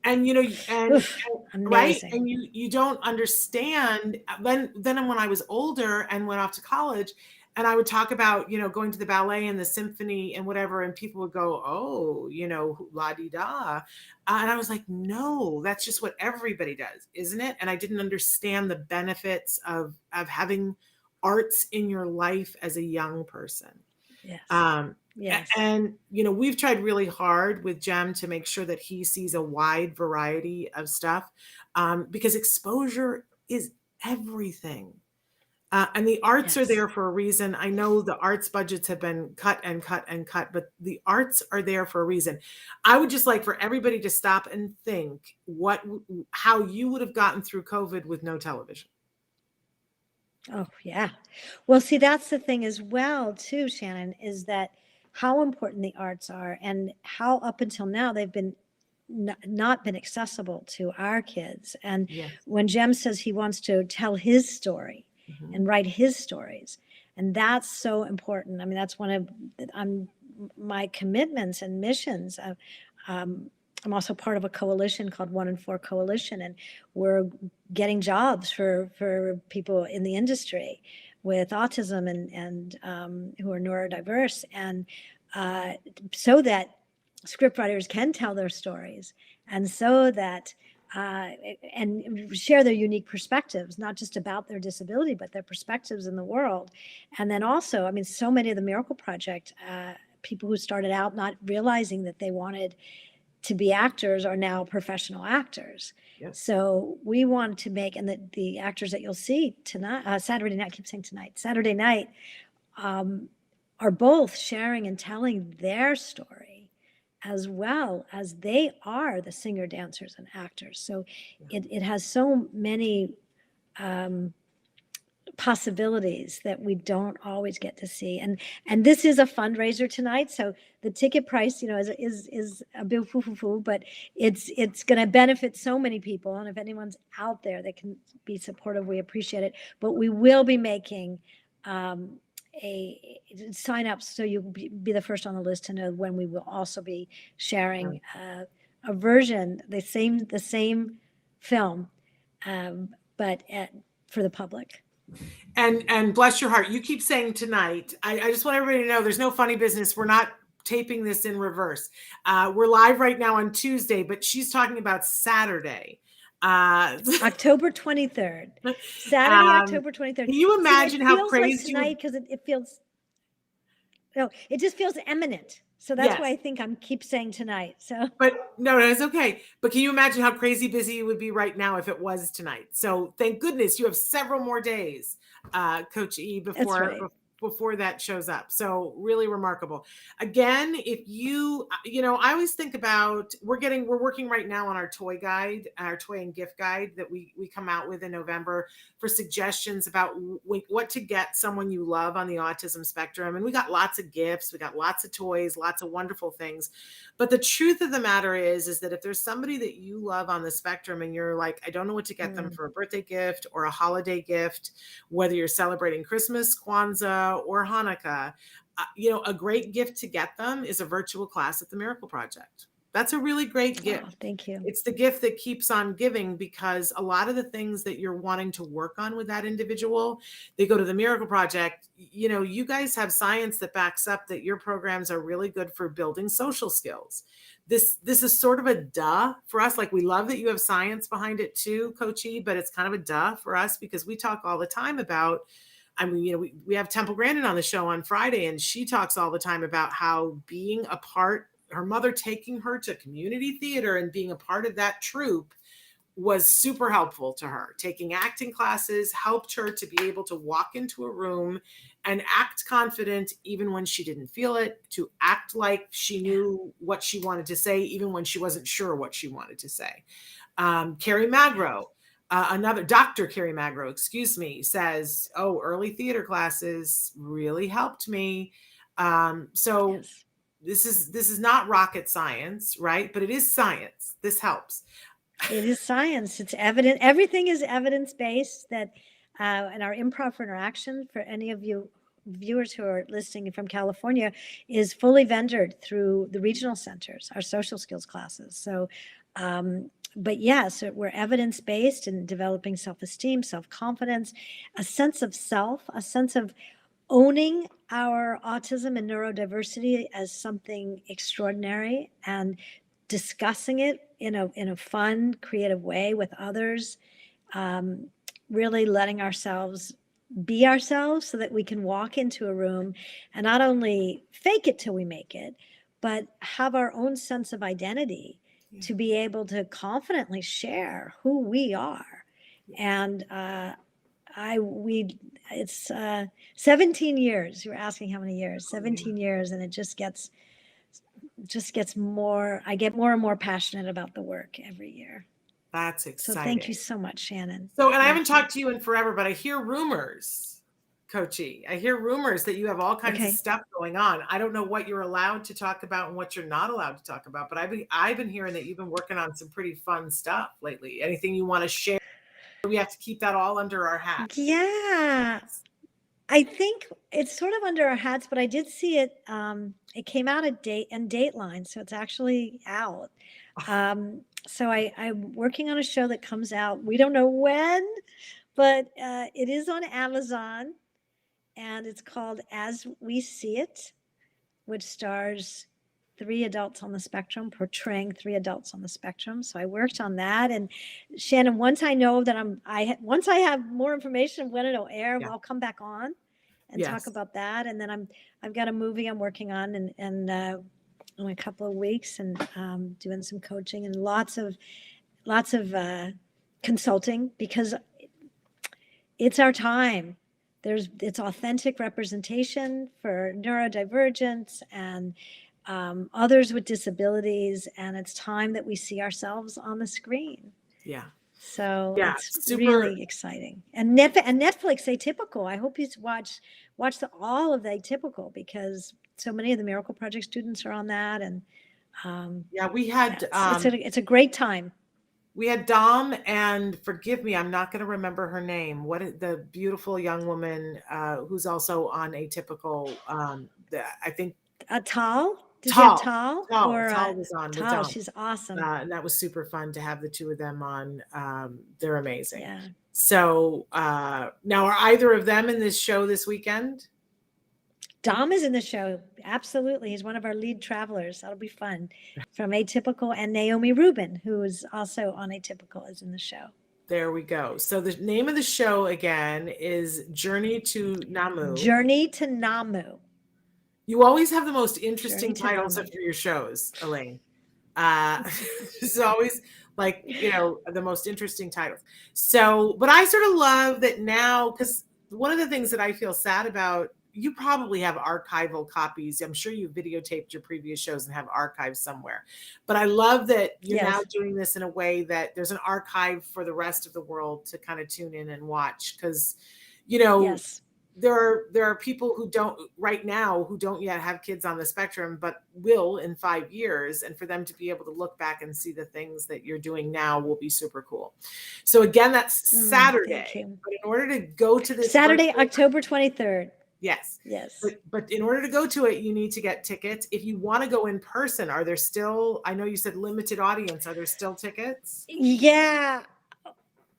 S2: And you know, and right, and you don't understand. Then when I was older and went off to college. And I would talk about, you know, going to the ballet and the symphony and whatever, and people would go, oh, you know, la-di-da. And I was like, no, that's just what everybody does, isn't it? And I didn't understand the benefits of having arts in your life as a young person.
S4: Yes.
S2: Yes. And, you know, we've tried really hard with Jem to make sure that he sees a wide variety of stuff because exposure is everything. And the arts are there for a reason. I know the arts budgets have been cut and cut and cut, but the arts are there for a reason. I would just like for everybody to stop and think how you would have gotten through COVID with no television.
S4: Oh, yeah. Well, see, that's the thing as well, too, Shannon, is that how important the arts are and how up until now they've been not been accessible to our kids. And when Jem says he wants to tell his story, and write his stories. And that's so important. I mean, that's one of my commitments and missions. I'm also part of a coalition called 1 in 4 Coalition, and we're getting jobs for people in the industry with autism and who are neurodiverse, and so that scriptwriters can tell their stories, and so that and share their unique perspectives, not just about their disability, but their perspectives in the world. And then also, I mean, so many of the Miracle Project people who started out not realizing that they wanted to be actors are now professional actors. Yes. So we want to make, and the actors that you'll see tonight, Saturday night, I keep saying tonight, Saturday night, are both sharing and telling their story, as well as they are the singer, dancers, and actors. So it has so many possibilities that we don't always get to see. And this is a fundraiser tonight, so the ticket price, you know, is a bit foo-foo-foo, but it's going to benefit so many people. And if anyone's out there that can be supportive, we appreciate it. But we will be making a sign up so you'll be the first on the list to know when we will also be sharing a version, the same film, but for the public.
S2: And bless your heart, you keep saying tonight. I just want everybody to know there's no funny business. We're not taping this in reverse. We're live right now on Tuesday, but she's talking about Saturday.
S4: October 23rd. Saturday, October 23rd.
S2: Can you imagine how crazy
S4: like tonight, because it feels, no, it just feels imminent. So that's why I think I'm keep saying tonight. So,
S2: but no, it's okay. But can you imagine how crazy busy it would be right now if it was tonight? So thank goodness you have several more days, Coach E, before that shows up. So really remarkable. Again, if you I always think about, we're working right now on our toy guide, our toy and gift guide that we come out with in November for suggestions about what to get someone you love on the autism spectrum. And we got lots of gifts, we got lots of toys, lots of wonderful things. But the truth of the matter is that if there's somebody that you love on the spectrum and you're like, I don't know what to get them for a birthday gift or a holiday gift, whether you're celebrating Christmas, Kwanzaa, or Hanukkah, a great gift to get them is a virtual class at the Miracle Project. That's a really great gift.
S4: Oh, thank you.
S2: It's the gift that keeps on giving, because a lot of the things that you're wanting to work on with that individual, they go to the Miracle Project. You guys have science that backs up that your programs are really good for building social skills. This is sort of a duh for us. Like, we love that you have science behind it too, Coach E, but it's kind of a duh for us because we talk all the time about, we have Temple Grandin on the show on Friday, and she talks all the time about how being a part, her mother taking her to community theater and being a part of that troupe was super helpful to her. Taking acting classes helped her to be able to walk into a room and act confident even when she didn't feel it, to act like she knew what she wanted to say, even when she wasn't sure what she wanted to say. Carrie Magro, Dr. Carrie Magro, says, early theater classes really helped me. Yes. This is not rocket science, right? But it is science. This helps.
S4: It is science. It's evident. Everything is evidence-based. That and our improv for interaction, for any of you viewers who are listening from California, is fully vendored through the regional centers, our social skills classes. So, but yes, we're evidence-based in developing self-esteem, self-confidence, a sense of self, a sense of owning our autism and neurodiversity as something extraordinary, and discussing it in a fun, creative way with others, really letting ourselves be ourselves so that we can walk into a room and not only fake it till we make it, but have our own sense of identity to be able to confidently share who we are. And it's 17 years. You were asking how many years? 17 years, and it just gets more. I get more and more passionate about the work every year.
S2: That's exciting.
S4: So thank you so much, Shannon.
S2: So, and I haven't talked to you in forever, but I hear rumors, Coach E. I hear rumors that you have all kinds of stuff going on. I don't know what you're allowed to talk about and what you're not allowed to talk about, but I've been hearing that you've been working on some pretty fun stuff lately. Anything you want to share? We have to keep that all under our hats.
S4: Yeah, I think it's sort of under our hats, but I did see it. It came out in Dateline, so it's actually out. So I'm working on a show that comes out. We don't know when, but it is on Amazon, and it's called As We See It, which stars 3 adults on the spectrum, portraying 3 adults on the spectrum. So I worked on that. And Shannon, once I know that once I have more information when it'll air, I'll come back on and talk about that. And then I've got a movie I'm working on and in a couple of weeks, and doing some coaching and lots of consulting, because it's our time. It's authentic representation for neurodivergence and others with disabilities, and it's time that we see ourselves on the screen.
S2: Yeah.
S4: So it's really exciting. And Netflix, Atypical. I hope you watch all of Atypical, because so many of the Miracle Project students are on that. And
S2: we had
S4: it's a great time.
S2: We had Dom, and forgive me, I'm not going to remember her name. The beautiful young woman who's also on Atypical. I think
S4: Tal.
S2: Tal
S4: was
S2: on.
S4: Tal, she's awesome.
S2: And that was super fun to have the two of them on. They're amazing.
S4: Yeah.
S2: So now, are either of them in this show this weekend?
S4: Dom is in the show. Absolutely. He's one of our lead travelers. That'll be fun. From Atypical, and Naomi Rubin, who is also on Atypical, is in the show.
S2: There we go. So the name of the show again is Journey to Namu.
S4: Journey to Namu.
S2: You always have the most interesting
S4: Journey to
S2: titles
S4: Namu.
S2: for your shows, Elaine. It's always like, the most interesting titles. So, but I sort of love that now, because one of the things that I feel sad about, you probably have archival copies. I'm sure you videotaped your previous shows and have archives somewhere. But I love that you're now doing this in a way that there's an archive for the rest of the world to kind of tune in and watch. Because, there are people who don't right now who don't yet have kids on the spectrum, but will in 5 years. And for them to be able to look back and see the things that you're doing now will be super cool. So again, that's Saturday. But in order to go to this
S4: Saturday, October 23rd.
S2: Yes.
S4: Yes.
S2: But in order to go to it, you need to get tickets. If you want to go in person, are there still, I know you said limited audience, are there still tickets?
S4: Yeah.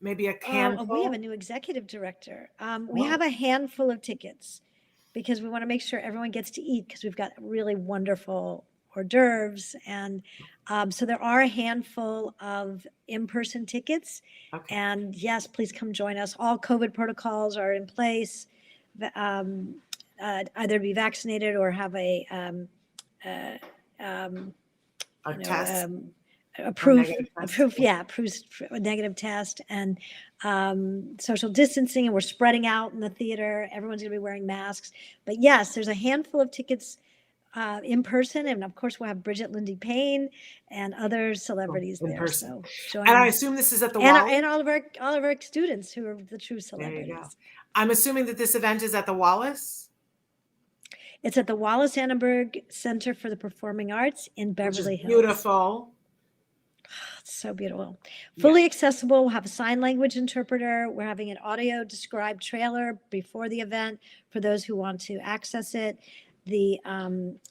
S2: Maybe a handful?
S4: We have a new executive director. We have a handful of tickets because we want to make sure everyone gets to eat, because we've got really wonderful hors d'oeuvres. And so there are a handful of in-person tickets.
S2: Okay.
S4: And yes, please come join us. All COVID protocols are in place. Either be vaccinated or have a
S2: test.
S4: A negative test, and social distancing, and we're spreading out in the theater. Everyone's going to be wearing masks. But yes, there's a handful of tickets in person, and of course we'll have Bridget Lindy Payne and other celebrities there.
S2: Person.
S4: So join
S2: and
S4: us.
S2: I assume this is at the Wallace?
S4: And all of our students who are the true celebrities.
S2: There you go. I'm assuming that this event is at the Wallace?
S4: It's at the Wallace Annenberg Center for the Performing Arts in Beverly Hills.
S2: Beautiful.
S4: It's so beautiful. Fully accessible. We'll have a sign language interpreter. We're having an audio described trailer before the event for those who want to access it. The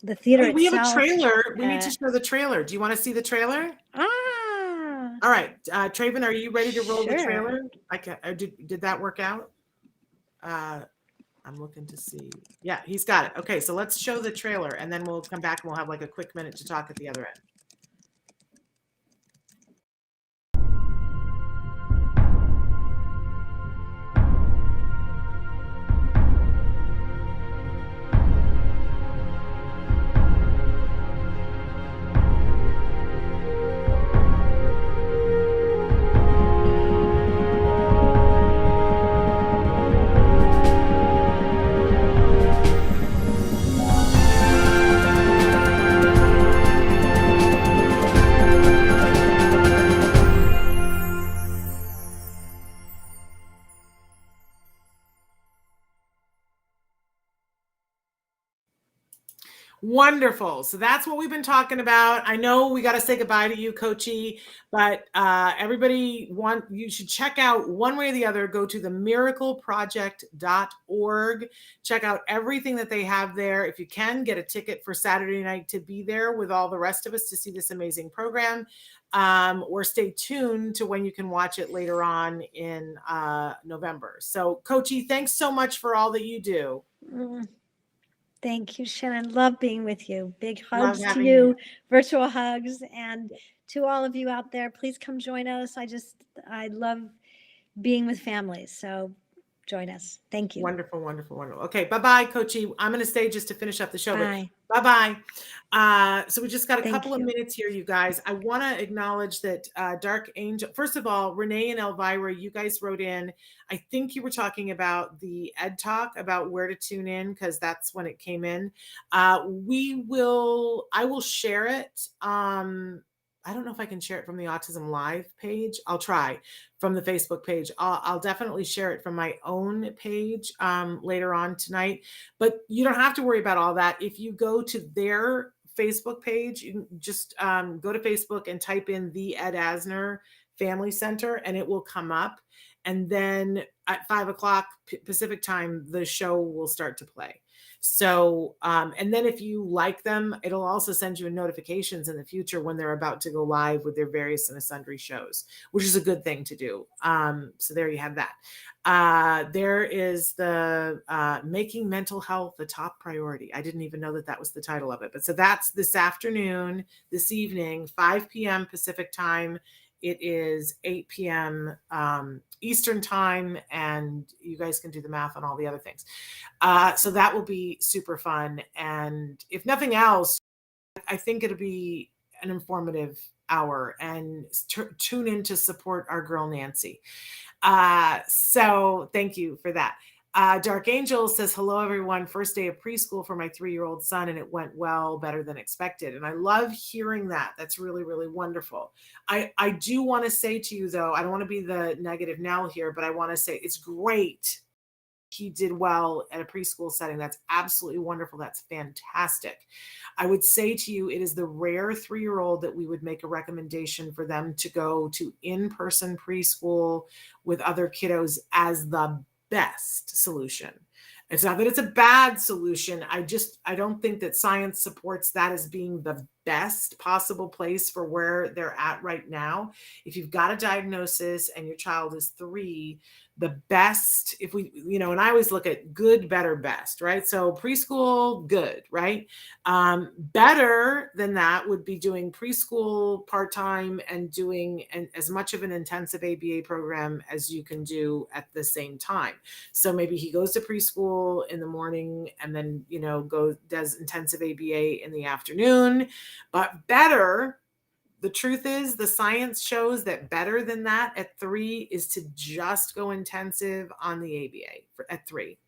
S4: theater itself.
S2: We have a trailer. We need to show the trailer. Do you want to see the trailer? All right. Traven, are you ready to roll the trailer? Did that work out? I'm looking to see. Yeah, he's got it. Okay, so let's show the trailer, and then we'll come back and we'll have like a quick minute to talk at the other end. Wonderful. So that's what we've been talking about. I know we got to say goodbye to you, Coachy, but you should check out one way or the other. Go to the miracleproject.org. Check out everything that they have there. If you can, get a ticket for Saturday night to be there with all the rest of us to see this amazing program. Or stay tuned to when you can watch it later on in November. So, Coachy, thanks so much for all that you do.
S4: Thank you, Shannon. Love being with you. Big hugs to you, virtual hugs, and to all of you out there. Please come join us. I love being with families. So join us. Thank you.
S2: Wonderful, wonderful, wonderful. Okay, bye-bye, Coachy. I'm going to stay just to finish up the show.
S4: Bye.
S2: Bye-bye. So we just got a couple of minutes here, you guys. I want to acknowledge that Dark Angel, first of all, Renee and Elvira, you guys wrote in. I think you were talking about the EdTalk, about where to tune in, because that's when it came in. I will share it. I don't know if I can share it from the Autism Live page. I'll try from the Facebook page. I'll definitely share it from my own page later on tonight. But you don't have to worry about all that. If you go to their Facebook page, you can just go to Facebook and type in the Ed Asner Family Center, and it will come up. And then at 5 o'clock Pacific time, the show will start to play. So, and then if you like them, it'll also send you notifications in the future when they're about to go live with their various and sundry shows, which is a good thing to do. So there you have that. There is the Making Mental Health the Top Priority. I didn't even know that was the title of it. But so that's this afternoon, this evening, 5 p.m. Pacific time. It is 8 p.m. Eastern time, and you guys can do the math on all the other things. So that will be super fun. And if nothing else, I think it'll be an informative hour, and tune in to support our girl, Nancy. So thank you for that. Dark Angel says, hello, everyone. First day of preschool for my 3-year-old son, and it went well, better than expected. And I love hearing that. That's really, really wonderful. I do want to say to you, though, I don't want to be the negative Nell here, but I want to say it's great he did well at a preschool setting. That's absolutely wonderful. That's fantastic. I would say to you, it is the rare 3-year-old that we would make a recommendation for them to go to in-person preschool with other kiddos as the best solution. It's not that it's a bad solution. I don't think that science supports that as being the best possible place for where they're at right now. If you've got a diagnosis and your child is 3, the best, if we, and I always look at good, better, best, right? So preschool, good, right? Better than that would be doing preschool part-time and doing as much of an intensive ABA program as you can do at the same time. So maybe he goes to preschool in the morning and then, does intensive ABA in the afternoon. But better, the truth is, the science shows that better than that at 3 is to just go intensive on the ABA at 3.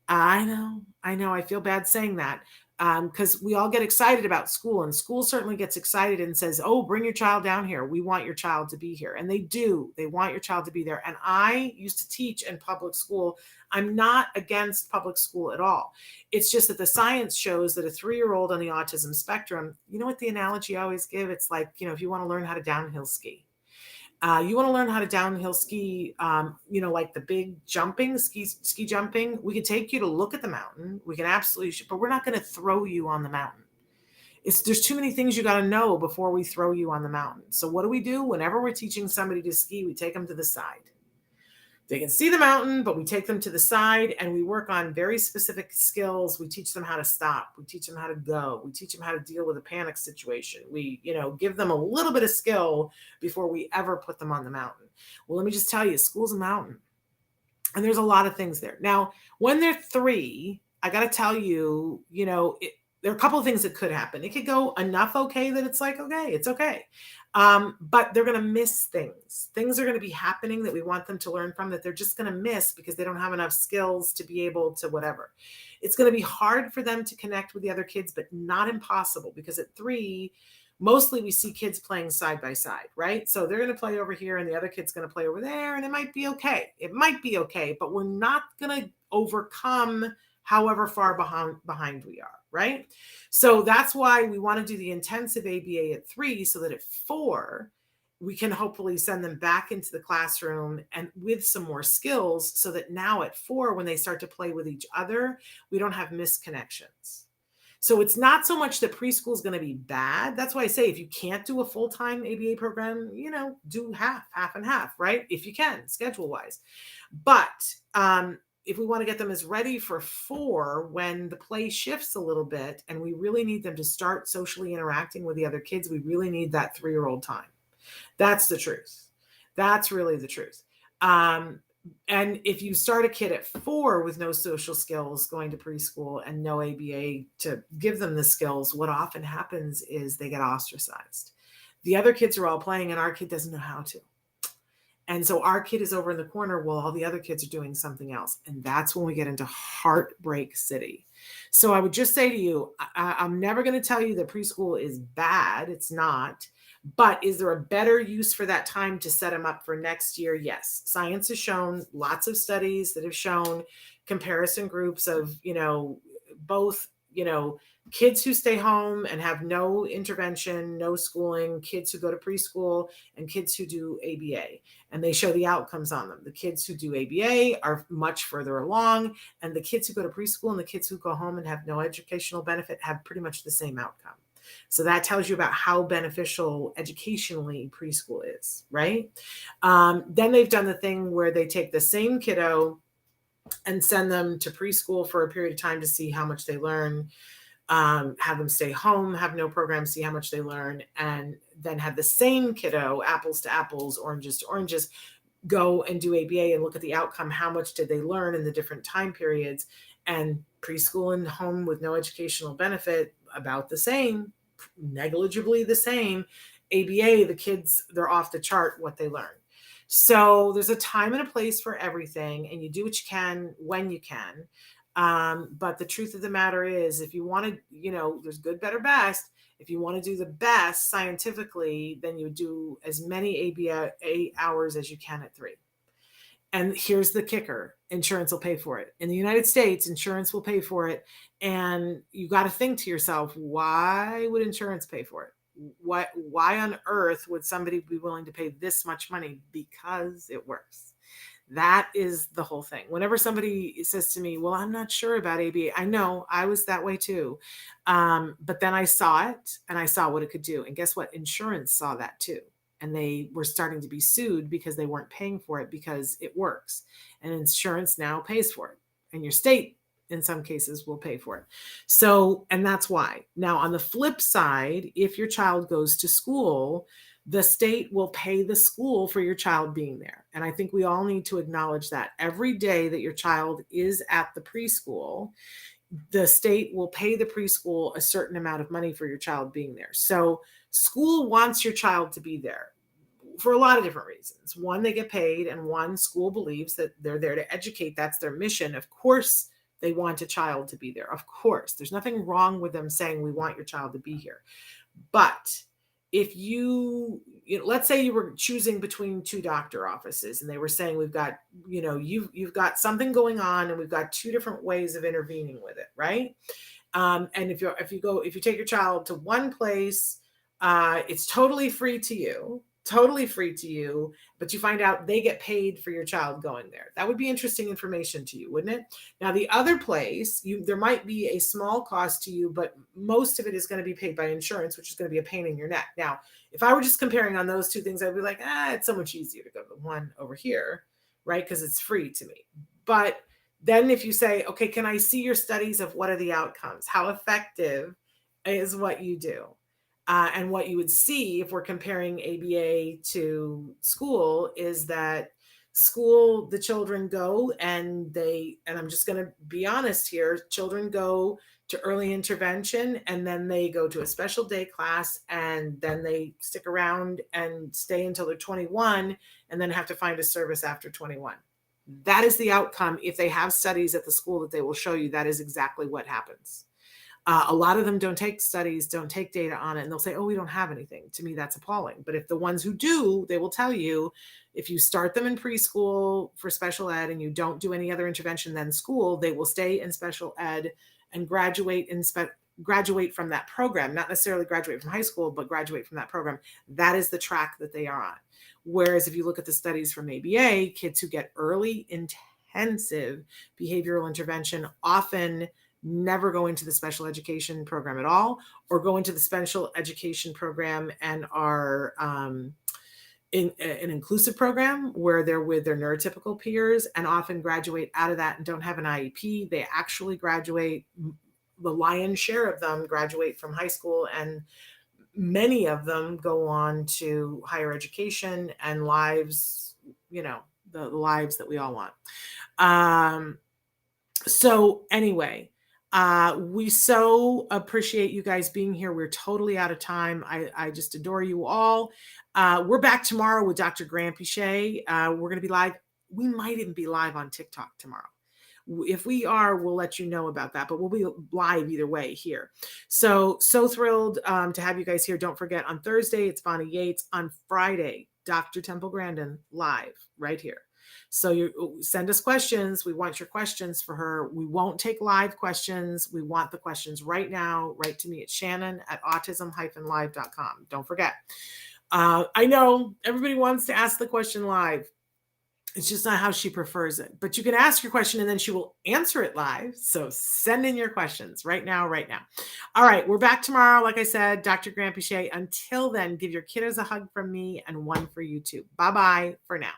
S2: I know. I feel bad saying that because we all get excited about school, and school certainly gets excited and says, oh, bring your child down here. We want your child to be here. And they do. They want your child to be there. And I used to teach in public school. I'm not against public school at all. It's just that the science shows that a 3-year-old on the autism spectrum, you know what the analogy I always give? It's like, if you want to learn how to downhill ski. You want to learn how to downhill ski, like the big jumping, ski jumping. We could take you to look at the mountain. We can absolutely, but we're not going to throw you on the mountain. There's too many things you got to know before we throw you on the mountain. So what do? Whenever we're teaching somebody to ski, we take them to the side. They can see the mountain, but we take them to the side and we work on very specific skills. We teach them how to stop. We teach them how to go. We teach them how to deal with a panic situation. We, give them a little bit of skill before we ever put them on the mountain. Well, let me just tell you, school's a mountain. And there's a lot of things there. Now, when they're 3, I got to tell you, there are a couple of things that could happen. It could go enough okay that it's like, okay, it's okay. But they're going to miss things. Things are going to be happening that we want them to learn from that they're just going to miss because they don't have enough skills to be able to whatever. It's going to be hard for them to connect with the other kids, but not impossible, because at 3, mostly we see kids playing side by side, right? So they're going to play over here and the other kid's going to play over there, and it might be okay. It might be okay, but we're not going to overcome however far behind we are, right? So that's why we want to do the intensive ABA at 3, so that at 4, we can hopefully send them back into the classroom and with some more skills, so that now at 4, when they start to play with each other, we don't have misconnections. So it's not so much that preschool is going to be bad. That's why I say, if you can't do a full-time ABA program, do half and half, right? If you can, schedule-wise. But if we want to get them as ready for 4, when the play shifts a little bit and we really need them to start socially interacting with the other kids, we really need that 3-year-old time. That's the truth. That's really the truth. And if you start a kid at 4 with no social skills going to preschool and no ABA to give them the skills, what often happens is they get ostracized. The other kids are all playing and our kid doesn't know how to. And so our kid is over in the corner while all the other kids are doing something else. And that's when we get into heartbreak city. So I would just say to you, I'm never going to tell you that preschool is bad. It's not. But is there a better use for that time to set them up for next year? Yes. Science has shown, lots of studies that have shown comparison groups of, both kids who stay home and have no intervention, no schooling, kids who go to preschool, and kids who do ABA. And they show the outcomes on them. The kids who do ABA are much further along, and the kids who go to preschool and the kids who go home and have no educational benefit have pretty much the same outcome. So that tells you about how beneficial educationally preschool is, right? Then they've done the thing where they take the same kiddo and send them to preschool for a period of time to see how much they learn, have them stay home, have no program, see how much they learn, and then have the same kiddo, apples to apples, oranges to oranges, go and do ABA and look at the outcome. How much did they learn in the different time periods? And preschool and home with no educational benefit, about the same, negligibly the same. ABA, the kids, they're off the chart what they learn. So there's a time and a place for everything, and you do what you can when you can. But the truth of the matter is, if you want to, there's good, better, best. If you want to do the best scientifically, then you do as many ABA hours as you can at 3. And here's the kicker: insurance will pay for it. In the United States, insurance will pay for it. And you got to think to yourself, why would insurance pay for it? Why on earth would somebody be willing to pay this much money? Because it works. That is the whole thing. Whenever somebody says to me, well, I'm not sure about ABA, I know I was that way too. But then I saw it and I saw what it could do. And guess what? Insurance saw that too. And they were starting to be sued because they weren't paying for it because it works. And insurance now pays for it. And your state, in some cases, will pay for it. So, and that's why. Now, on the flip side, if your child goes to school, the state will pay the school for your child being there. And I think we all need to acknowledge that every day that your child is at the preschool, the state will pay the preschool a certain amount of money for your child being there. So school wants your child to be there for a lot of different reasons. One, they get paid, and one, school believes that they're there to educate. That's their mission. Of course, they want a child to be there. Of course, there's nothing wrong with them saying we want your child to be here. But if let's say you were choosing between 2 doctor offices and they were saying, we've got, you've got something going on and we've got 2 different ways of intervening with it. Right. And if you take your child to one place, it's totally free to you, but you find out they get paid for your child going there. That would be interesting information to you, wouldn't it? Now, the other place, there might be a small cost to you, but most of it is going to be paid by insurance, which is going to be a pain in your neck. Now, if I were just comparing on those 2 things, I'd be like, it's so much easier to go to the one over here, right? Because it's free to me. But then if you say, okay, can I see your studies of what are the outcomes? How effective is what you do? And what you would see if we're comparing ABA to school is that school, the children go and I'm just going to be honest here, children go to early intervention and then they go to a special day class and then they stick around and stay until they're 21 and then have to find a service after 21. That is the outcome. If they have studies at the school that they will show you, that is exactly what happens. A lot of them don't take studies, don't take data on it, and they'll say, oh, we don't have anything. To me, that's appalling. But if the ones who do, they will tell you, if you start them in preschool for special ed and you don't do any other intervention than school, they will stay in special ed and graduate from that program, not necessarily graduate from high school, but graduate from that program. That is the track that they are on. Whereas if you look at the studies from ABA, kids who get early intensive behavioral intervention often never go into the special education program at all, or go into the special education program and are in an inclusive program where they're with their neurotypical peers, and often graduate out of that and don't have an IEP. They actually graduate, the lion's share of them graduate from high school, and many of them go on to higher education and lives, the lives that we all want. So anyway, we so appreciate you guys being here. We're totally out of time. I just adore you all. We're back tomorrow with Dr. Grant Pichet. We're going to be live. We might even be live on TikTok tomorrow. If we are, we'll let you know about that, but we'll be live either way here. So thrilled to have you guys here. Don't forget, on Thursday, it's Bonnie Yates. On Friday, Dr. Temple Grandin live right here. So you send us questions. We want your questions for her. We won't take live questions. We want the questions right now. Write to me at shannon@autism-live.com. Don't forget. I know everybody wants to ask the question live. It's just not how she prefers it. But you can ask your question and then she will answer it live. So send in your questions right now, right now. All right, we're back tomorrow. Like I said, Dr. Grant Pichet. Until then, give your kiddos a hug from me and one for you too. Bye-bye for now.